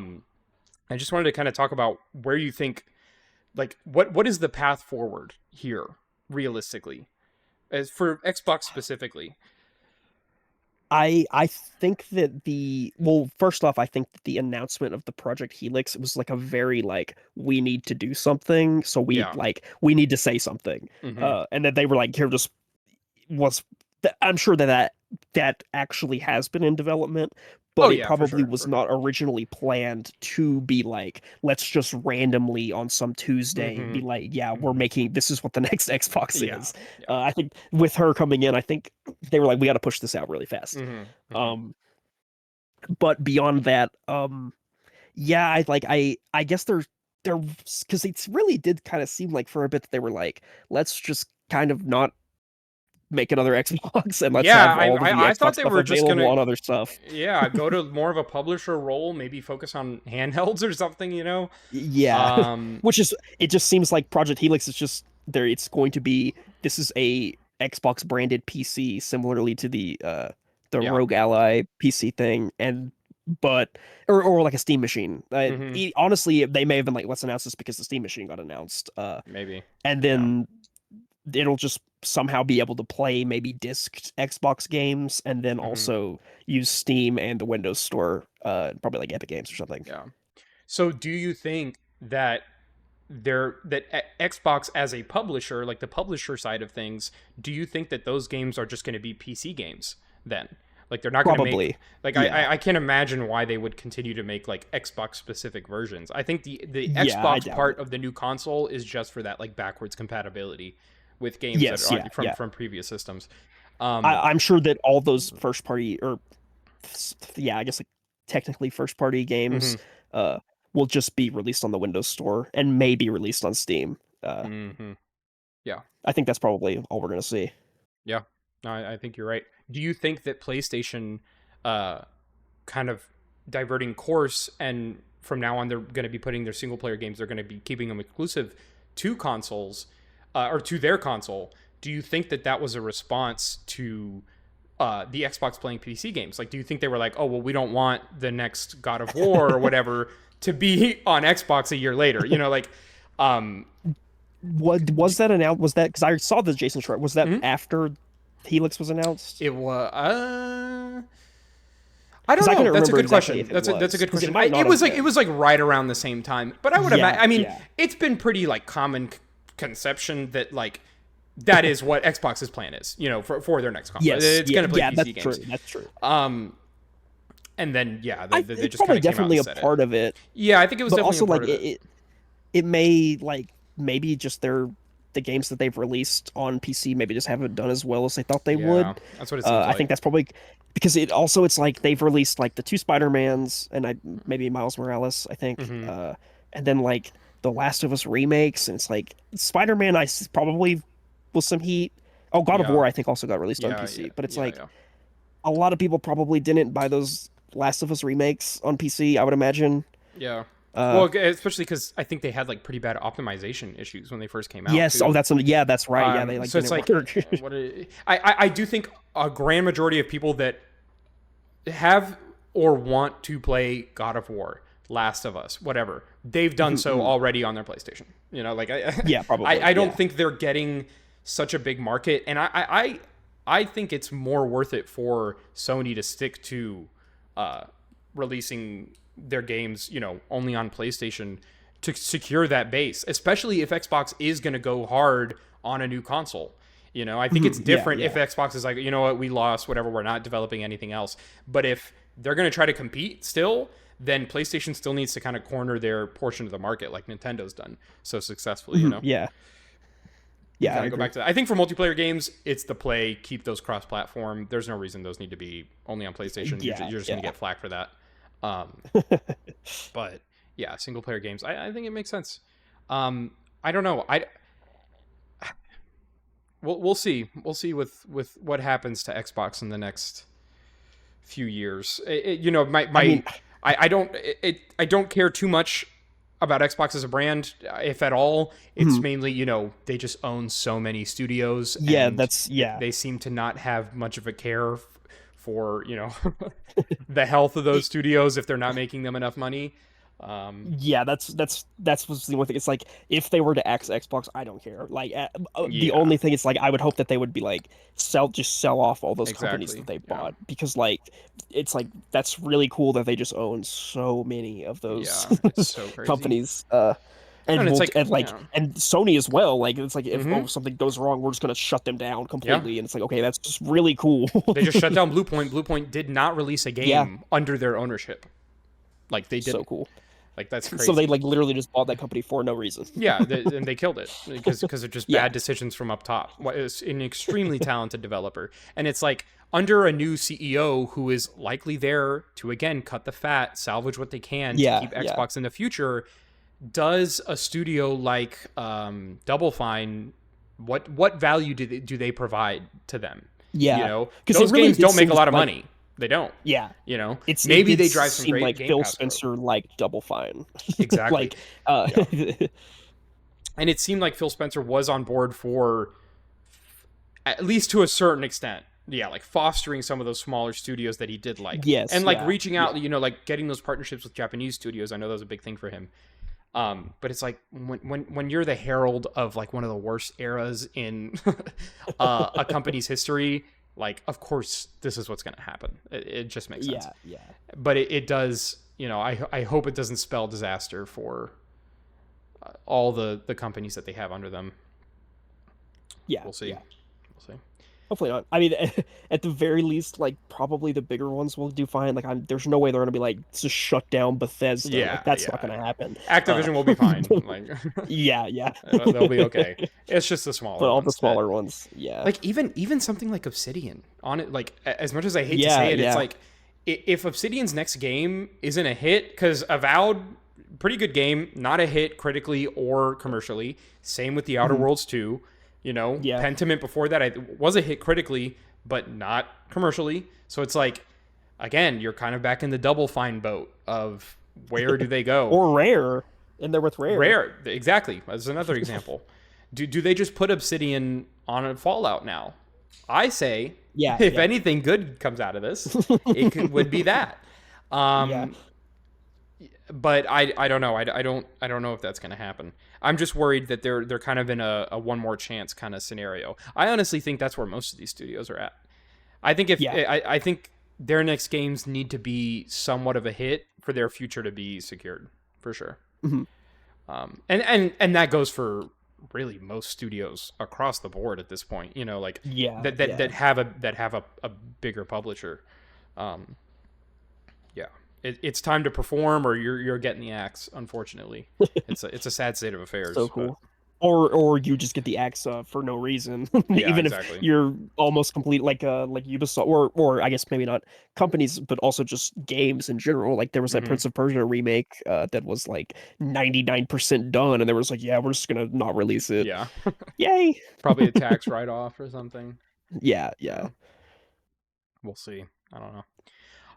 just wanted to kind of talk about where you think, like, what is the path forward here, realistically, as for Xbox specifically. I think that first off, I think that the announcement of the Project Helix was like a very like we need to do something, so Yeah. we need to say something. Mm-hmm. And then they were like, here just was I'm sure that actually has been in development, Oh but it yeah, for probably sure, was for sure. not originally planned to be like, let's just randomly on some Tuesday Mm-hmm. be like, yeah, we're Mm-hmm. making this is what the next Xbox Yeah. is. Yeah. I think with her coming in, I think they were like, we got to push this out really fast. Mm-hmm. Mm-hmm. Um, but beyond that, yeah, I guess they're because it really did kind of seem like for a bit that they were like, let's just kind of not make another Xbox and let's Yeah, have all of the I thought Xbox they stuff were just available gonna, on other stuff. yeah, go to more of a publisher role, maybe focus on handhelds or something, you know. Yeah, Um, which is it just seems like Project Helix is just there. It's going to be this is a Xbox branded PC, similarly to the yeah. Rogue Ally PC thing, and but or like a Steam machine. Mm-hmm. Honestly, they may have been like, let's announce this because the Steam machine got announced. Maybe. And Yeah. then it'll just somehow be able to play maybe disked Xbox games and then Hmm. also use Steam and the Windows Store, probably like Epic Games or something. Yeah. So do you think that Xbox as a publisher, like the publisher side of things, do you think that those games are just going to be PC games then? Like they're not going to make Probably. like Yeah. I can't imagine why they would continue to make like Xbox specific versions. I think the Yeah, I Xbox doubt part it. of the new console is just for that like backwards compatibility with games that Yes, are yeah, yeah. from previous systems. Um, I'm sure that all those first party, or yeah, I guess like technically first party games mhm, uh will just be released on the Windows Store and maybe released on Steam. mhm. Yeah. I think that's probably all we're gonna see. Yeah. No, I think you're right. Do you think that PlayStation uh kind of diverting course, and from now on they're going to be putting their single player games, they're going to be keeping them exclusive to consoles, or to their console? Do you think that that was a response to the Xbox playing PC games? Like, do you think they were like, oh well, we don't want the next God of War or whatever to be on Xbox a year later, like um What was that announced? Was that because I saw the Jason Schreier? Was that mhm. after Helix was announced? It was I Because don't I know. couldn't That's a remember good exactly question. if it That's a was. good Because it question. might not It was have like been. right around the same time. But I would imagine. Yeah, I mean, yeah. it's been pretty like common conception that like that is what Xbox's plan is. For their next console, Yes, it's yeah, going to play yeah. PC That's games. true. That's true. Um, and then yeah, they It's just kind probably of came out and definitely a said it. part of it, Yeah, I think it was but definitely also a part like of it. it may like maybe just the games that they've released on PC maybe just haven't done as well as they thought they Yeah, would. that's what it seems I like. think that's probably because it's like they've released like the two Spider-Mans and maybe Miles Morales, I think, Hmm. and then like the Last of Us remakes, and it's like Spider-Man probably with some heat. Oh, God of Yeah, War I think also got released on yeah, yeah, PC, but it's yeah, like yeah. a lot of people probably didn't buy those Last of Us remakes on PC, I would imagine. Yeah. Uh, Well, especially because I think they had like pretty bad optimization issues when they first came out yes, oh too. yeah, that's right. Yeah, they like So it's didn't like, work. I do think a grand majority of people that have or want to play God of War, Last of Us, whatever, they've done so already on their PlayStation. Like Yeah, probably. I don't Yeah. think they're getting such a big market, and I think it's more worth it for Sony to stick to uh, releasing their games, only on PlayStation to secure that base, especially if Xbox is going to go hard on a new console. I think it's Yeah, different if yeah. Xbox is like, you know what, we lost, whatever, we're not developing anything else. But if they're going to try to compete still, then PlayStation still needs to kind of corner their portion of the market like Nintendo's done so successfully. Yeah. You Yeah, kind I of go agree. back to that. I think for multiplayer games, it's the play, keep those cross platform. There's no reason those need to be only on PlayStation. Yeah, You're just going to yeah. get flack for that. Um, but yeah, single player games, I think it makes sense. I don't know. We'll see. We'll see with what happens to Xbox in the next few years. I mean, I don't care too much about Xbox as a brand, if at all. It's mhm. mainly, they just own so many studios, Yeah, and that's yeah. they seem to not have much of a care for, the health of those studios if they're not making them enough money. Yeah, that's what's the only thing. It's like if they were to axe Xbox, I don't care. Like the Yeah, only thing is like I would hope that they would be like sell off all those companies exactly. that they Yeah. bought, because like it's like that's really cool that they just own so many of those Yeah, it's so crazy. companies. And it's like, And like yeah. and Sony as well. Like it's like if Hmm. something goes wrong, we're just gonna shut them down Yeah. completely. And it's like okay, that's just really cool. They just shut down Bluepoint. Bluepoint did not release a Yeah, game under their ownership. Like they so didn't. cool. Like that's So they crazy. like literally just bought that company for no reason. Yeah, and they killed it because of just Yeah. bad decisions from up top. It's an extremely talented developer, and it's like under a new CEO who is likely there to again cut the fat, salvage what they can to Yeah, keep yeah. Xbox in the future. Does a studio like Double Fine, what value do they provide to them? Yeah, because it Those really games did don't make seem a lot of like money. They don't. yeah, it Maybe did they drive some seem great like Game Phil Pass growth. Spencer liked Double Fine. Exactly. Like Yeah. And it seemed like Phil Spencer was on board for, at least to a certain extent, yeah, like fostering some of those smaller studios that he did like, yes, and like yeah, reaching out, yeah. like getting those partnerships with Japanese studios. I know that was a big thing for him. But it's like when you're the herald of like one of the worst eras in a company's history, like of course this is what's going to happen. It just makes sense. Yeah. But it does, you know, I hope it doesn't spell disaster for all the companies that they have under them. Yeah. We'll see. Yeah. We'll see. Hopefully not. I mean, at the very least, like probably the bigger ones will do fine. Like, there's no way they're gonna be like just shut down Bethesda. Yeah, Like, that's not yeah. gonna happen. Activision will be fine. Like, yeah. they'll be okay. It's just the smaller But all the ones smaller ones, yeah. like even something like Obsidian on it. Like as much as I hate to Yeah, say it, it's yeah. like if Obsidian's next game isn't a hit, because Avowed, pretty good game, not a hit critically or commercially. Same with the Outer Worlds 2. You know, Yeah. Pentiment before that was a hit critically, but not commercially. So it's like, again, you're kind of back in the Double Fine boat of where do they go? Or Rare, and they're with Rare. Rare, exactly. As another example, do they just put Obsidian on a Fallout now? I say, Yeah. if yeah. anything good comes out of this, would be that. Yeah. But I don't know. I don't know if that's going to happen. I'm just worried that they're kind of in a one more chance kind of scenario. I honestly think that's where most of these studios are at. I think I think their next games need to be somewhat of a hit for their future to be secured, for sure. And that goes for really most studios across the board at this point. You know, like that have a bigger publisher. It's time to perform, or you're getting the axe. Unfortunately, it's a sad state of affairs. So cool. Or you just get the axe for no reason, Yeah, even exactly. if you're almost complete, like Ubisoft, or I guess maybe not companies, but also just games in general. Like there was that Prince of Persia remake that was like 99% done, and there was like, yeah, we're just gonna not release it. Yeah, Yay! probably a tax write-off or something. Yeah. We'll see. I don't know.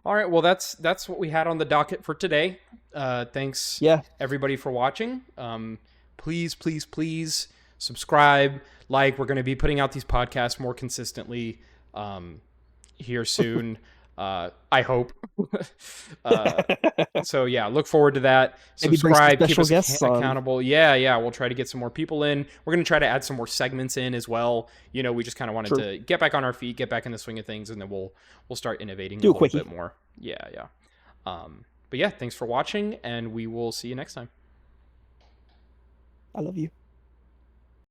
All right, well that's what we had on the docket for today. Thanks everybody for watching. Please subscribe, like. We're going to be putting out these podcasts more consistently here soon. I hope. So yeah, look forward to that. Subscribe, keep us accountable. Yeah, we'll try to get some more people in. We're going to try to add some more segments in as well. You know, we just kind of wanted to get back on our feet, get back in the swing of things, and then we'll start innovating a little bit more. Yeah. But yeah, thanks for watching, and we will see you next time. I love you.